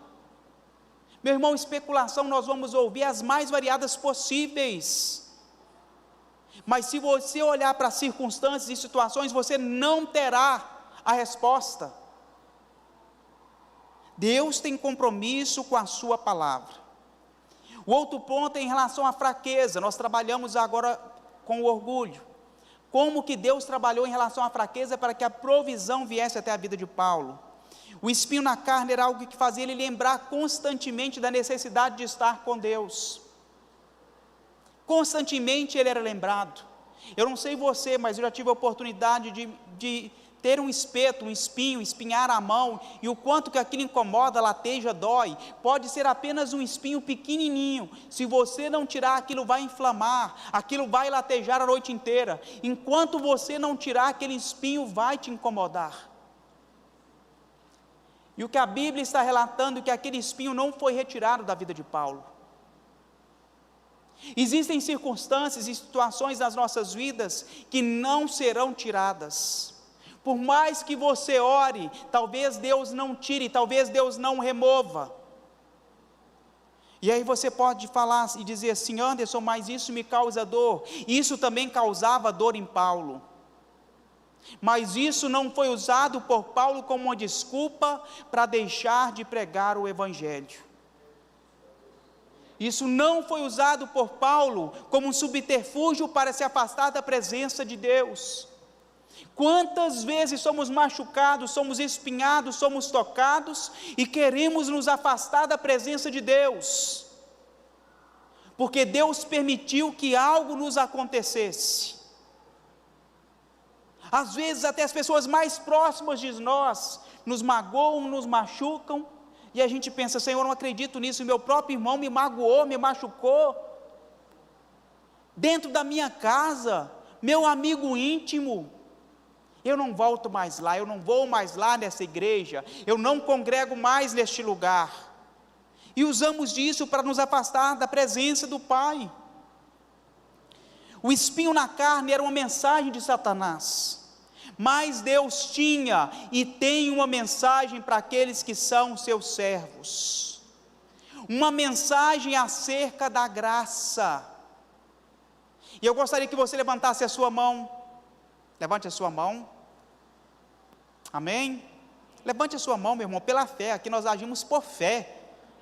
Meu irmão, especulação nós vamos ouvir as mais variadas possíveis. Mas se você olhar para circunstâncias e situações, você não terá a resposta. Deus tem compromisso com a sua palavra. O outro ponto é em relação à fraqueza. Nós trabalhamos agora com o orgulho. Como que Deus trabalhou em relação à fraqueza para que a provisão viesse até a vida de Paulo? O espinho na carne era algo que fazia ele lembrar constantemente da necessidade de estar com Deus. Constantemente ele era lembrado. Eu não sei você, mas eu já tive a oportunidade de ter um espeto, um espinho, espinhar a mão, e o quanto que aquilo incomoda, lateja, dói. Pode ser apenas um espinho pequenininho, se você não tirar, aquilo vai inflamar, aquilo vai latejar a noite inteira. Enquanto você não tirar, aquele espinho vai te incomodar. E o que a Bíblia está relatando é que aquele espinho não foi retirado da vida de Paulo. Existem circunstâncias e situações nas nossas vidas que não serão tiradas. Por mais que você ore, talvez Deus não tire, talvez Deus não remova. E aí você pode falar e dizer assim: Anderson, mas isso me causa dor. Isso também causava dor em Paulo. Mas isso não foi usado por Paulo como uma desculpa para deixar de pregar o Evangelho. Isso não foi usado por Paulo como um subterfúgio para se afastar da presença de Deus. Quantas vezes somos machucados, somos espinhados, somos tocados e queremos nos afastar da presença de Deus, porque Deus permitiu que algo nos acontecesse. Às vezes até as pessoas mais próximas de nós nos magoam, nos machucam, e a gente pensa: Senhor, eu não acredito nisso, meu próprio irmão me magoou, me machucou, dentro da minha casa, meu amigo íntimo, eu não volto mais lá, eu não vou mais lá nessa igreja, eu não congrego mais neste lugar, e usamos disso para nos afastar da presença do Pai. O espinho na carne era uma mensagem de Satanás, mas Deus tinha e tem uma mensagem para aqueles que são seus servos, uma mensagem acerca da graça. E eu gostaria que você levantasse a sua mão. Levante a sua mão. Amém? Levante a sua mão, meu irmão, pela fé. Aqui nós agimos por fé.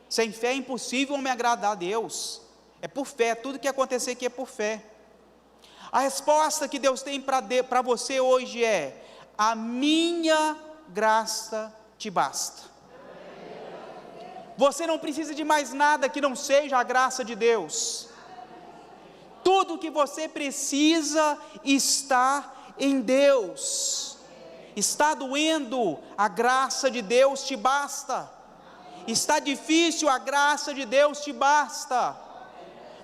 Sem fé é impossível me agradar a Deus. É por fé, tudo que acontecer aqui é por fé. A resposta que Deus tem para você hoje é: a minha graça te basta. Você não precisa de mais nada que não seja a graça de Deus. Tudo que você precisa está em Deus. Está doendo, a graça de Deus te basta. Está difícil, a graça de Deus te basta.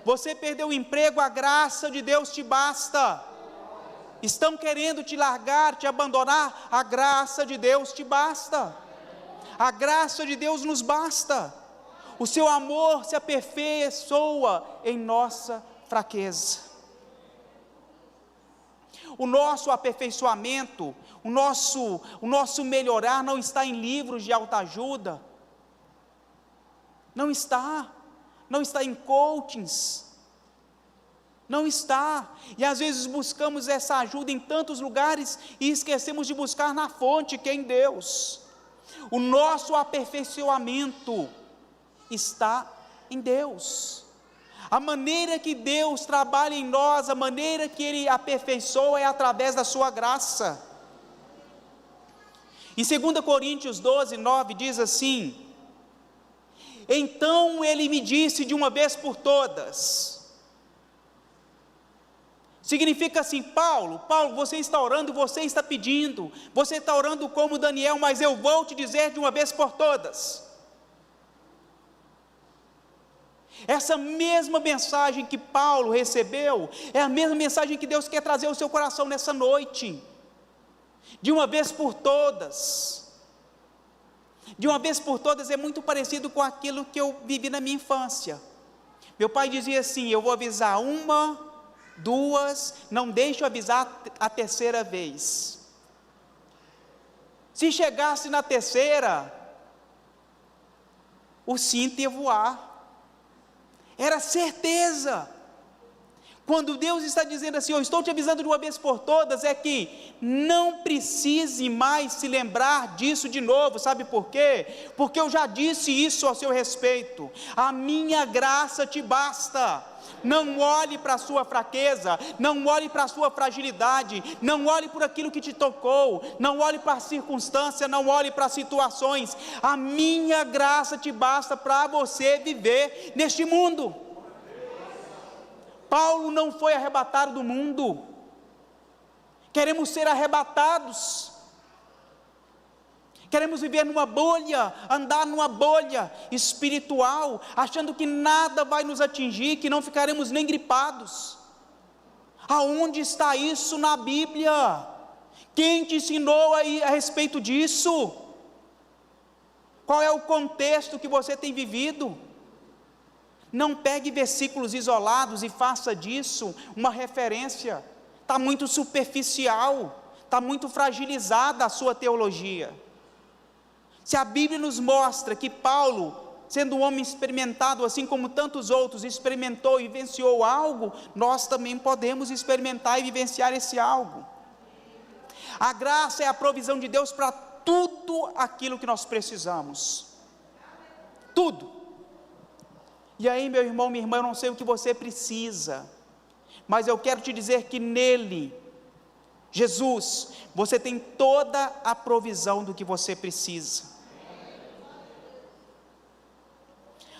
Você perdeu o emprego, a graça de Deus te basta. Estão querendo te largar, te abandonar, a graça de Deus te basta. A graça de Deus nos basta. O seu amor se aperfeiçoa em nossa fraqueza. O nosso aperfeiçoamento, o nosso melhorar não está em livros de autoajuda, não está em coachings, não está, e às vezes buscamos essa ajuda em tantos lugares, e esquecemos de buscar na fonte, que é em Deus. O nosso aperfeiçoamento está em Deus. A maneira que Deus trabalha em nós, a maneira que Ele aperfeiçoa é através da sua graça. Em 2 Coríntios 12, 9 diz assim: então Ele me disse de uma vez por todas. Significa assim: Paulo, você está orando, você está pedindo, você está orando como Daniel, mas eu vou te dizer de uma vez por todas. Essa mesma mensagem que Paulo recebeu, é a mesma mensagem que Deus quer trazer ao seu coração nessa noite, de uma vez por todas. De uma vez por todas é muito parecido com aquilo que eu vivi na minha infância. Meu pai dizia assim: eu vou avisar uma, duas, não deixo avisar a terceira vez. Se chegasse na terceira, o cinto ia voar. Era certeza. Quando Deus está dizendo assim: eu estou te avisando de uma vez por todas, é que não precise mais se lembrar disso de novo. Sabe por quê? Porque eu já disse isso a seu respeito. A minha graça te basta. Não olhe para a sua fraqueza, não olhe para a sua fragilidade, não olhe por aquilo que te tocou, não olhe para a circunstância, não olhe para as situações. A minha graça te basta para você viver neste mundo. Paulo não foi arrebatado do mundo. Queremos ser arrebatados. Queremos viver numa bolha, andar numa bolha espiritual, achando que nada vai nos atingir, que não ficaremos nem gripados. Aonde está isso na Bíblia? Quem te ensinou a respeito disso? Qual é o contexto que você tem vivido? Não pegue versículos isolados e faça disso uma referência. Está muito superficial, está muito fragilizada a sua teologia. Se a Bíblia nos mostra que Paulo, sendo um homem experimentado, assim como tantos outros, experimentou e vivenciou algo, nós também podemos experimentar e vivenciar esse algo. A graça é a provisão de Deus para tudo aquilo que nós precisamos. Tudo. E aí, meu irmão, minha irmã, eu não sei o que você precisa, mas eu quero te dizer que nele, Jesus, você tem toda a provisão do que você precisa.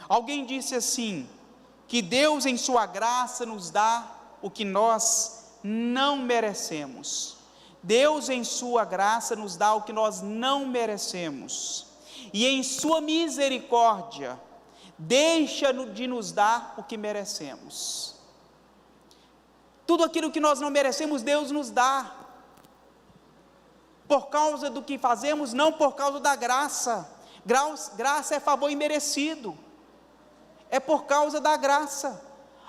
Alguém disse assim, que Deus em sua graça nos dá o que nós não merecemos. Deus em sua graça nos dá o que nós não merecemos, e em sua misericórdia deixa de nos dar o que merecemos. Tudo aquilo que nós não merecemos, Deus nos dá, por causa do que fazemos, não por causa da graça. Graça é favor imerecido, é por causa da graça.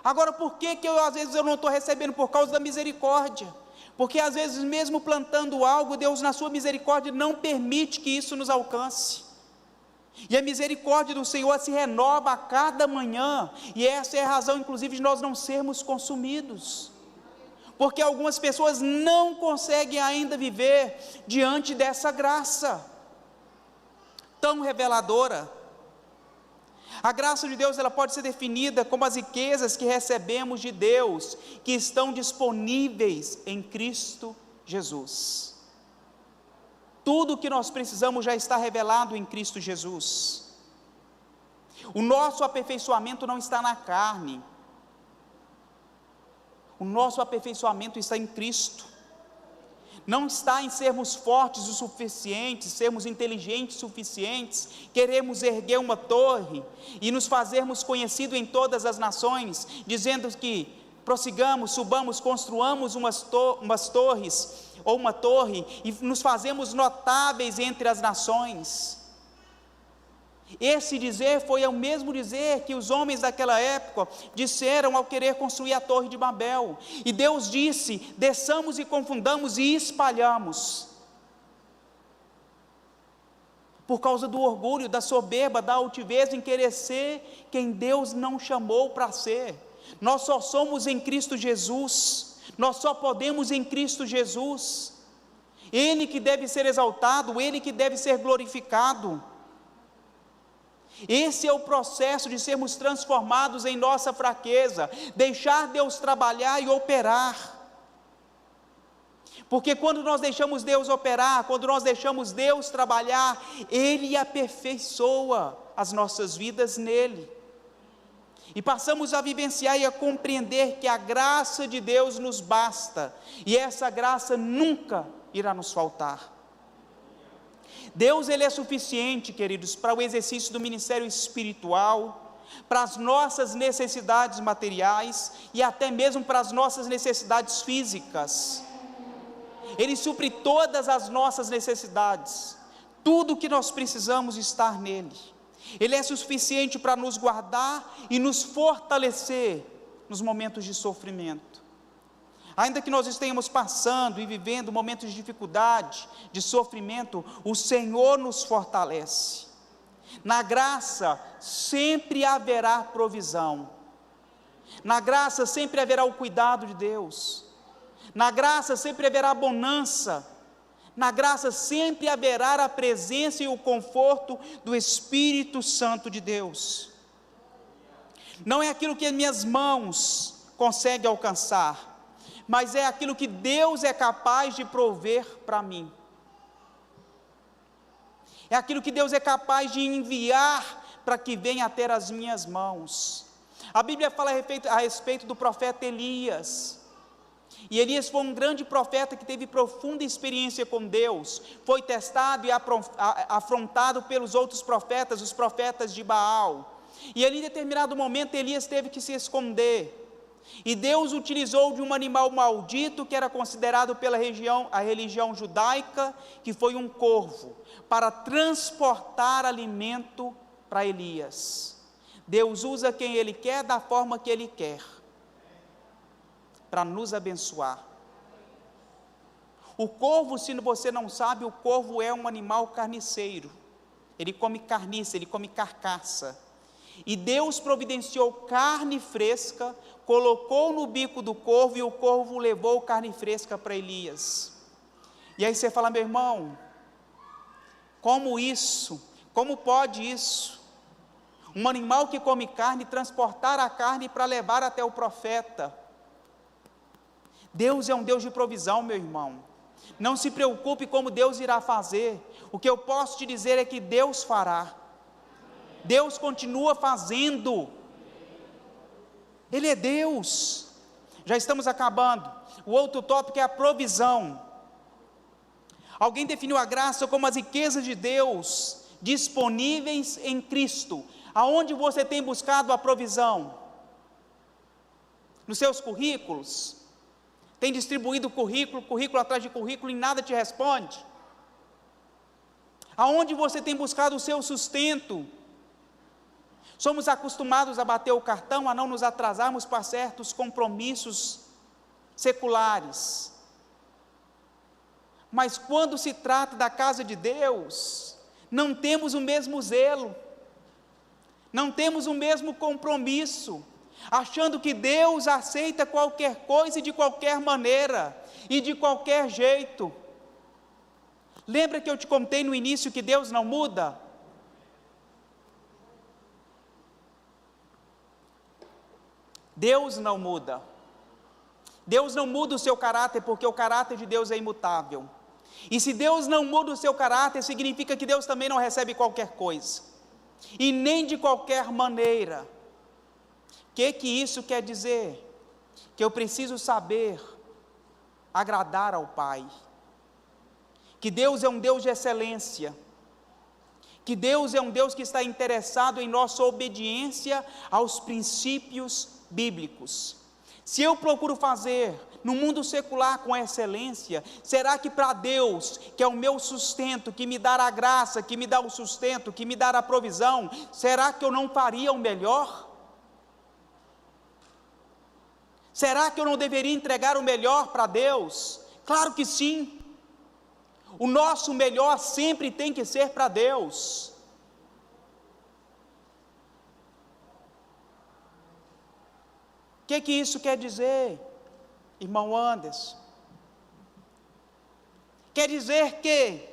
Agora, por que às vezes eu não estou recebendo? Por causa da misericórdia. Porque às vezes, mesmo plantando algo, Deus na sua misericórdia não permite que isso nos alcance. E a misericórdia do Senhor se renova a cada manhã, e essa é a razão, inclusive, de nós não sermos consumidos. Porque algumas pessoas não conseguem ainda viver diante dessa graça tão reveladora. A graça de Deus, ela pode ser definida como as riquezas que recebemos de Deus, que estão disponíveis em Cristo Jesus. Tudo o que nós precisamos já está revelado em Cristo Jesus. O nosso aperfeiçoamento não está na carne, o nosso aperfeiçoamento está em Cristo. Não está em sermos fortes o suficiente, sermos inteligentes o suficientes, queremos erguer uma torre e nos fazermos conhecidos em todas as nações, dizendo que prossigamos, subamos, construamos umas torres, ou uma torre, e nos fazemos notáveis entre as nações. Esse dizer foi o mesmo dizer que os homens daquela época disseram ao querer construir a torre de Babel, e Deus disse: desçamos e confundamos e espalhamos, por causa do orgulho, da soberba, da altivez em querer ser quem Deus não chamou para ser. Nós só somos em Cristo Jesus, nós só podemos em Cristo Jesus, Ele que deve ser exaltado, Ele que deve ser glorificado. Esse é o processo de sermos transformados em nossa fraqueza, deixar Deus trabalhar e operar. Porque quando nós deixamos Deus operar, quando nós deixamos Deus trabalhar, Ele aperfeiçoa as nossas vidas nele. E passamos a vivenciar e a compreender que a graça de Deus nos basta, e essa graça nunca irá nos faltar. Deus, Ele é suficiente, queridos, para o exercício do ministério espiritual, para as nossas necessidades materiais e até mesmo para as nossas necessidades físicas. Ele supre todas as nossas necessidades, tudo o que nós precisamos estar nele. Ele é suficiente para nos guardar e nos fortalecer nos momentos de sofrimento. Ainda que nós estejamos passando e vivendo momentos de dificuldade, de sofrimento, o Senhor nos fortalece. Na graça sempre haverá provisão, na graça sempre haverá o cuidado de Deus, na graça sempre haverá bonança, na graça sempre haverá a presença e o conforto do Espírito Santo de Deus. Não é aquilo que as minhas mãos conseguem alcançar, mas é aquilo que Deus é capaz de prover para mim. É aquilo que Deus é capaz de enviar para que venha até as minhas mãos. A Bíblia fala a respeito do profeta Elias. E Elias foi um grande profeta que teve profunda experiência com Deus. Foi testado e afrontado pelos outros profetas, os profetas de Baal. E ali em determinado momento Elias teve que se esconder. E Deus utilizou de um animal maldito, que era considerado pela religião judaica, que foi um corvo, para transportar alimento para Elias. Deus usa quem Ele quer, da forma que Ele quer, para nos abençoar. O corvo, se você não sabe, o corvo é um animal carniceiro, ele come carniça, ele come carcaça. E Deus providenciou carne fresca, colocou no bico do corvo, e o corvo levou carne fresca para Elias. E aí você fala: meu irmão, como isso? Como pode isso? Um animal que come carne, transportar a carne para levar até o profeta. Deus é um Deus de provisão, meu irmão. Não se preocupe como Deus irá fazer. O que eu posso te dizer é que Deus fará. Deus continua fazendo. Ele é Deus. Já estamos acabando. O outro tópico é a provisão. Alguém definiu a graça como as riquezas de Deus disponíveis em Cristo. Aonde você tem buscado a provisão? Nos seus currículos? Tem distribuído currículo atrás de currículo e nada te responde? Aonde você tem buscado o seu sustento? Somos acostumados a bater o cartão, a não nos atrasarmos para certos compromissos seculares. Mas quando se trata da casa de Deus, não temos o mesmo zelo, não temos o mesmo compromisso, achando que Deus aceita qualquer coisa e de qualquer maneira, e de qualquer jeito. Lembra que eu te contei no início que Deus não muda? Deus não muda. Deus não muda o seu caráter, porque o caráter de Deus é imutável. E se Deus não muda o seu caráter, significa que Deus também não recebe qualquer coisa, e nem de qualquer maneira. O que isso quer dizer? Que eu preciso saber agradar ao Pai, que Deus é um Deus de excelência, que Deus é um Deus que está interessado em nossa obediência aos princípios bíblicos. Se eu procuro fazer no mundo secular com excelência, será que para Deus, que é o meu sustento, que me dá a graça, que me dá o sustento, que me dá a provisão, será que eu não faria o melhor? Será que eu não deveria entregar o melhor para Deus? Claro que sim. O nosso melhor sempre tem que ser para Deus. O que isso quer dizer, irmão Anderson? Quer dizer que,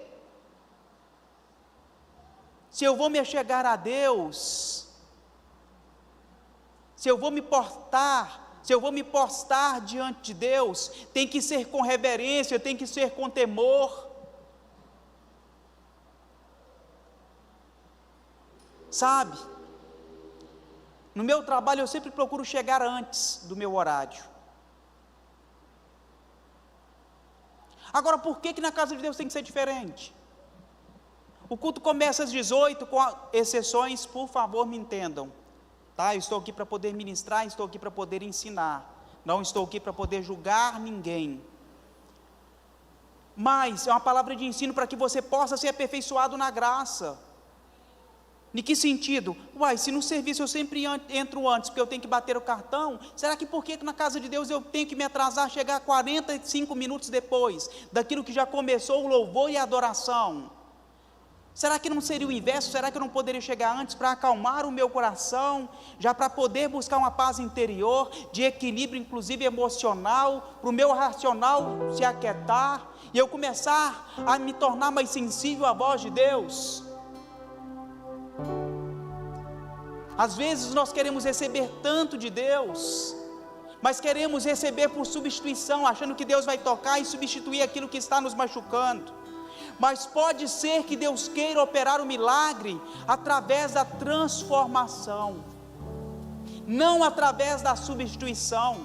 se eu vou me achegar a Deus, se eu vou me postar diante de Deus, tem que ser com reverência, tem que ser com temor. Sabe, no meu trabalho eu sempre procuro chegar antes do meu horário. Agora, por que na casa de Deus tem que ser diferente? O culto começa às 18, com exceções, por favor, me entendam. Tá? Eu estou aqui para poder ministrar, estou aqui para poder ensinar. Não estou aqui para poder julgar ninguém. Mas é uma palavra de ensino para que você possa ser aperfeiçoado na graça. Em que sentido? Se no serviço eu sempre entro antes, porque eu tenho que bater o cartão, será que por que na casa de Deus eu tenho que me atrasar, chegar 45 minutos depois, daquilo que já começou o louvor e a adoração? Será que não seria o inverso? Será que eu não poderia chegar antes para acalmar o meu coração, já para poder buscar uma paz interior, de equilíbrio inclusive emocional, para o meu racional se aquietar, e eu começar a me tornar mais sensível à voz de Deus? Às vezes nós queremos receber tanto de Deus, mas queremos receber por substituição, achando que Deus vai tocar e substituir aquilo que está nos machucando. Mas pode ser que Deus queira operar o milagre através da transformação, não através da substituição.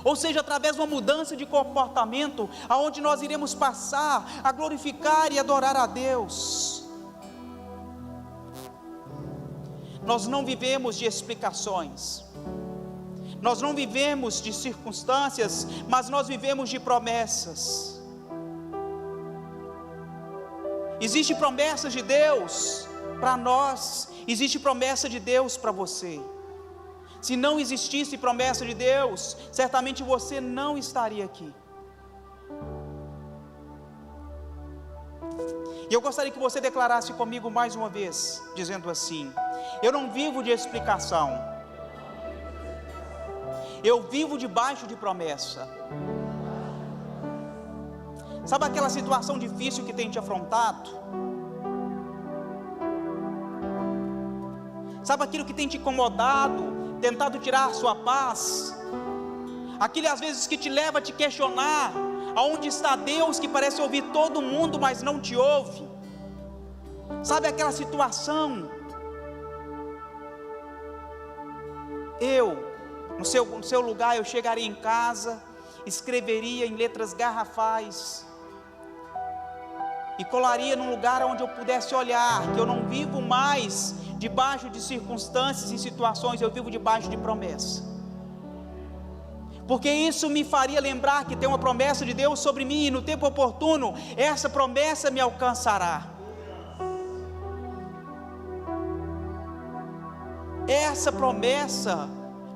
Ou seja, através de uma mudança de comportamento, aonde nós iremos passar a glorificar e adorar a Deus. Nós não vivemos de explicações, nós não vivemos de circunstâncias, mas nós vivemos de promessas. Existe promessas de Deus para nós, existe promessa de Deus para você. Se não existisse promessa de Deus, certamente você não estaria aqui. E eu gostaria que você declarasse comigo mais uma vez, dizendo assim: eu não vivo de explicação, eu vivo debaixo de promessa. Sabe aquela situação difícil que tem te afrontado? Sabe aquilo que tem te incomodado, tentado tirar a sua paz? Aquilo às vezes que te leva a te questionar: aonde está Deus, que parece ouvir todo mundo, mas não te ouve? Sabe aquela situação? No seu lugar, eu chegaria em casa, escreveria em letras garrafais e colaria num lugar onde eu pudesse olhar, que eu não vivo mais debaixo de circunstâncias e situações, eu vivo debaixo de promessa. Porque isso me faria lembrar que tem uma promessa de Deus sobre mim, e no tempo oportuno, essa promessa me alcançará. Essa promessa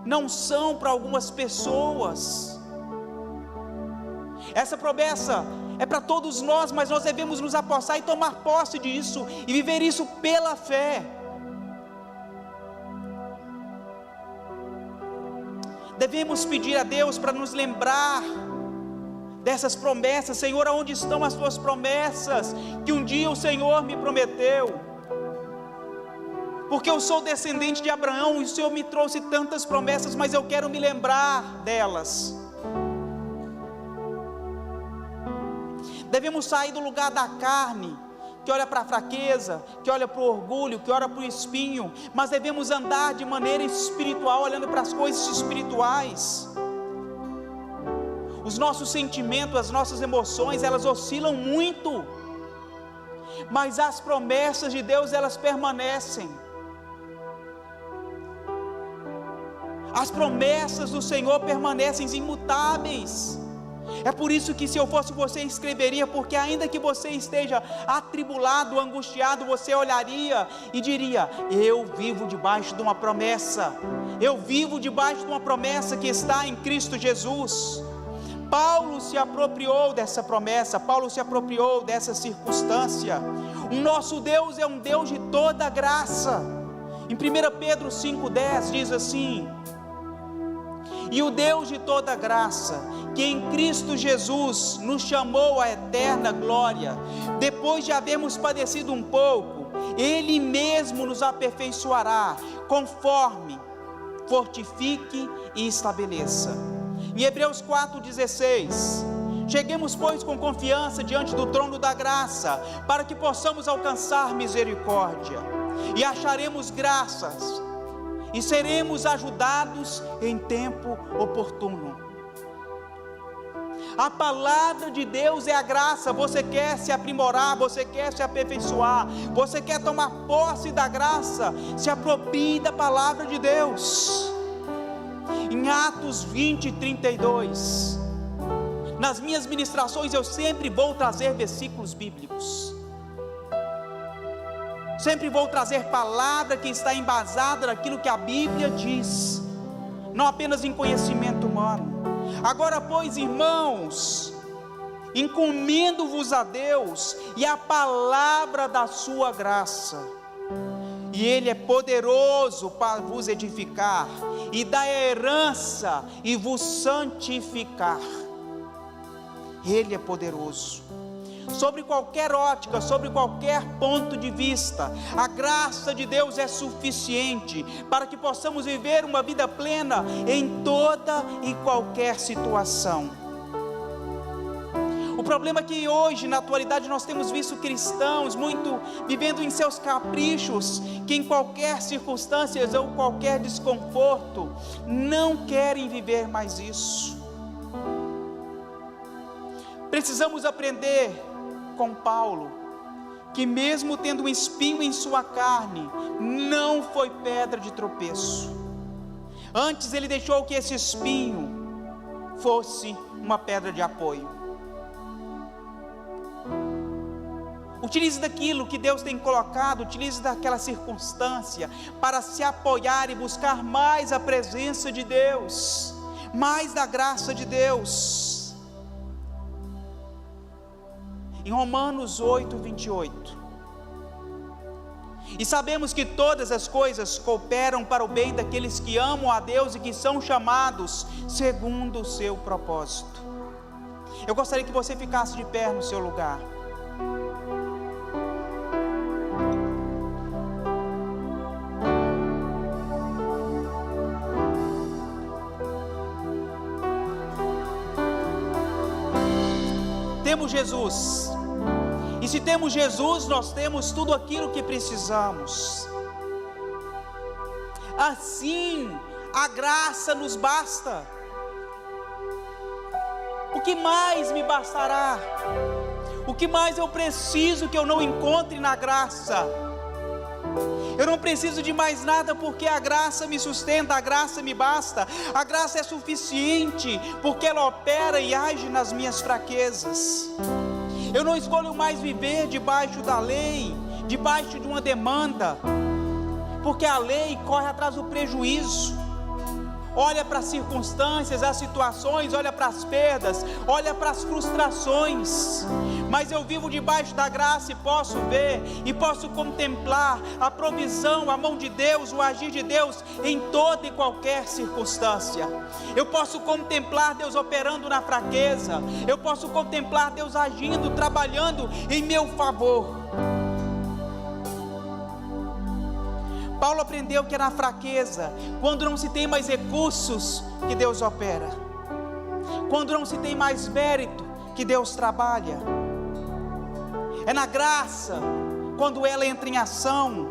não são para algumas pessoas, essa promessa é para todos nós, mas nós devemos nos apossar e tomar posse disso, e viver isso pela fé. Devemos pedir a Deus para nos lembrar dessas promessas. Senhor, aonde estão as tuas promessas, que um dia o Senhor me prometeu? Porque eu sou descendente de Abraão, e o Senhor me trouxe tantas promessas, mas eu quero me lembrar delas. Devemos sair do lugar da carne, que olha para a fraqueza, que olha para o orgulho, que olha para o espinho, mas devemos andar de maneira espiritual, olhando para as coisas espirituais. Os nossos sentimentos, as nossas emoções, elas oscilam muito, mas as promessas de Deus, elas permanecem. As promessas do Senhor permanecem imutáveis. É por isso que, se eu fosse você, escreveria, porque ainda que você esteja atribulado, angustiado, você olharia e diria: eu vivo debaixo de uma promessa, eu vivo debaixo de uma promessa que está em Cristo Jesus. Paulo se apropriou dessa promessa, Paulo se apropriou dessa circunstância. O nosso Deus é um Deus de toda graça. Em 1 Pedro 5,10 diz assim: e o Deus de toda graça, que em Cristo Jesus nos chamou à eterna glória, depois de havermos padecido um pouco, Ele mesmo nos aperfeiçoará, conforme fortifique e estabeleça. Em Hebreus 4,16, cheguemos, pois, com confiança diante do trono da graça, para que possamos alcançar misericórdia, e acharemos graças, e seremos ajudados em tempo oportuno. A palavra de Deus é a graça. Você quer se aprimorar, você quer se aperfeiçoar, você quer tomar posse da graça, se aproprie da palavra de Deus. Em Atos 20:32, nas minhas ministrações eu sempre vou trazer versículos bíblicos, sempre vou trazer palavra que está embasada naquilo que a Bíblia diz, não apenas em conhecimento humano. Agora, pois, irmãos, encomendo-vos a Deus e a palavra da sua graça, e Ele é poderoso para vos edificar, e dar herança e vos santificar. Ele é poderoso. Sobre qualquer ótica, sobre qualquer ponto de vista, a graça de Deus é suficiente para que possamos viver uma vida plena em toda e qualquer situação. O problema é que hoje, na atualidade, nós temos visto cristãos muito vivendo em seus caprichos, que em qualquer circunstância ou qualquer desconforto, não querem viver mais isso. Precisamos aprender com Paulo, que mesmo tendo um espinho em sua carne, não foi pedra de tropeço. Antes ele deixou que esse espinho fosse uma pedra de apoio. Utilize daquilo que Deus tem colocado, utilize daquela circunstância para se apoiar e buscar mais a presença de Deus, mais da graça de Deus. Em Romanos 8:28, e sabemos que todas as coisas cooperam para o bem daqueles que amam a Deus e que são chamados segundo o seu propósito. Eu gostaria que você ficasse de pé no seu lugar. Temos Jesus, e se temos Jesus, nós temos tudo aquilo que precisamos. Assim, a graça nos basta. O que mais me bastará? O que mais eu preciso que eu não encontre na graça? Eu não preciso de mais nada, porque a graça me sustenta, a graça me basta. A graça é suficiente, porque ela opera e age nas minhas fraquezas. Eu não escolho mais viver debaixo da lei, debaixo de uma demanda, porque a lei corre atrás do prejuízo. Olha para as circunstâncias, as situações, olha para as perdas, olha para as frustrações. Mas eu vivo debaixo da graça e posso ver, e posso contemplar a provisão, a mão de Deus, o agir de Deus em toda e qualquer circunstância. Eu posso contemplar Deus operando na fraqueza, eu posso contemplar Deus agindo, trabalhando em meu favor. Paulo aprendeu que é na fraqueza, quando não se tem mais recursos, que Deus opera, quando não se tem mais mérito, que Deus trabalha. É na graça, quando ela entra em ação,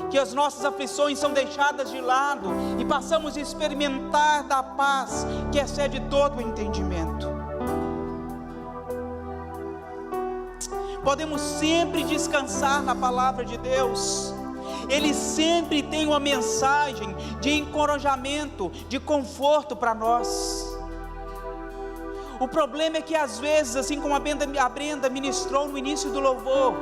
que as nossas aflições são deixadas de lado e passamos a experimentar da paz que excede todo o entendimento. Podemos sempre descansar na palavra de Deus. Ele sempre tem uma mensagem de encorajamento, de conforto para nós. O problema é que às vezes, assim como a Brenda ministrou no início do louvor,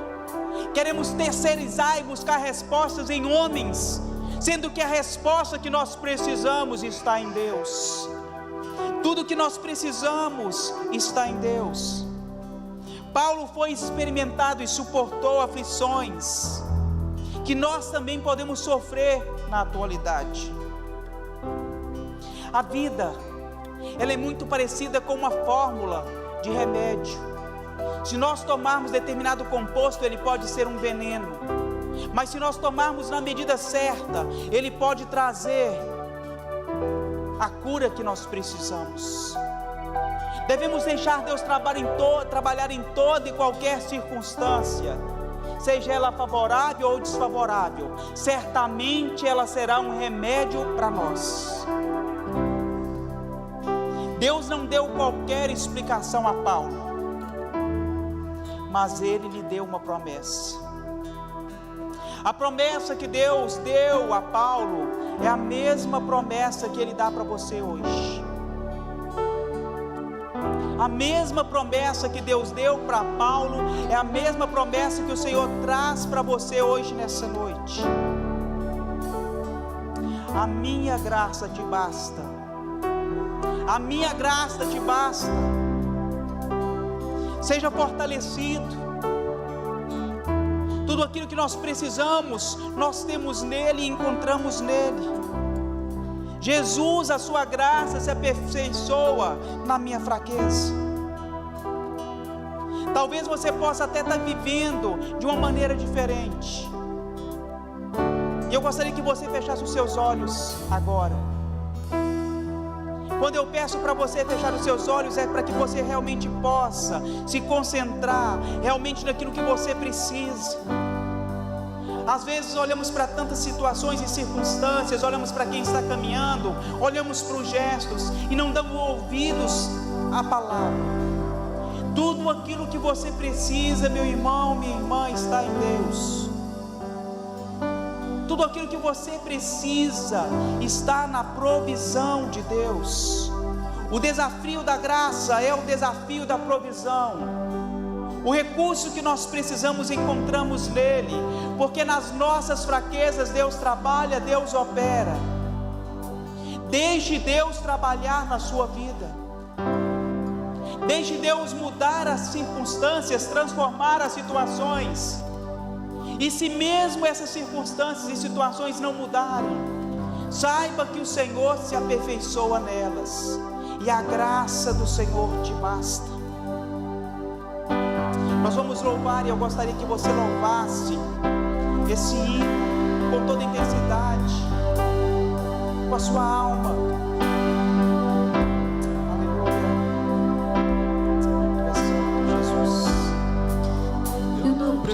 queremos terceirizar e buscar respostas em homens, sendo que a resposta que nós precisamos está em Deus. Tudo que nós precisamos está em Deus. Paulo foi experimentado e suportou aflições que nós também podemos sofrer na atualidade. A vida, ela é muito parecida com uma fórmula de remédio. Se nós tomarmos determinado composto, ele pode ser um veneno, mas se nós tomarmos na medida certa, ele pode trazer a cura que nós precisamos. Devemos deixar Deus trabalhar em toda e qualquer circunstância, seja ela favorável ou desfavorável. Certamente ela será um remédio para nós. Deus não deu qualquer explicação a Paulo, mas Ele lhe deu uma promessa. A promessa que Deus deu a Paulo é a mesma promessa que Ele dá para você hoje. A mesma promessa que Deus deu para Paulo é a mesma promessa que o Senhor traz para você hoje nessa noite. A minha graça te basta. A minha graça te basta. Seja fortalecido. Tudo aquilo que nós precisamos, nós temos nele e encontramos nele. Jesus, a sua graça se aperfeiçoa na minha fraqueza. Talvez você possa até estar vivendo de uma maneira diferente, e eu gostaria que você fechasse os seus olhos agora. Quando eu peço para você fechar os seus olhos, é para que você realmente possa se concentrar realmente naquilo que você precisa. Às vezes olhamos para tantas situações e circunstâncias, olhamos para quem está caminhando, olhamos para os gestos e não damos ouvidos à palavra. Tudo aquilo que você precisa, meu irmão, minha irmã, está em Deus. Tudo aquilo que você precisa está na provisão de Deus. O desafio da graça é o desafio da provisão. O recurso que nós precisamos encontramos nele, porque nas nossas fraquezas Deus trabalha, Deus opera. Deixe Deus trabalhar na sua vida. Deixe Deus mudar as circunstâncias, transformar as situações. E se mesmo essas circunstâncias e situações não mudarem, saiba que o Senhor se aperfeiçoa nelas, e a graça do Senhor te basta. Nós vamos louvar, e eu gostaria que você louvasse esse hino com toda intensidade, com a sua alma.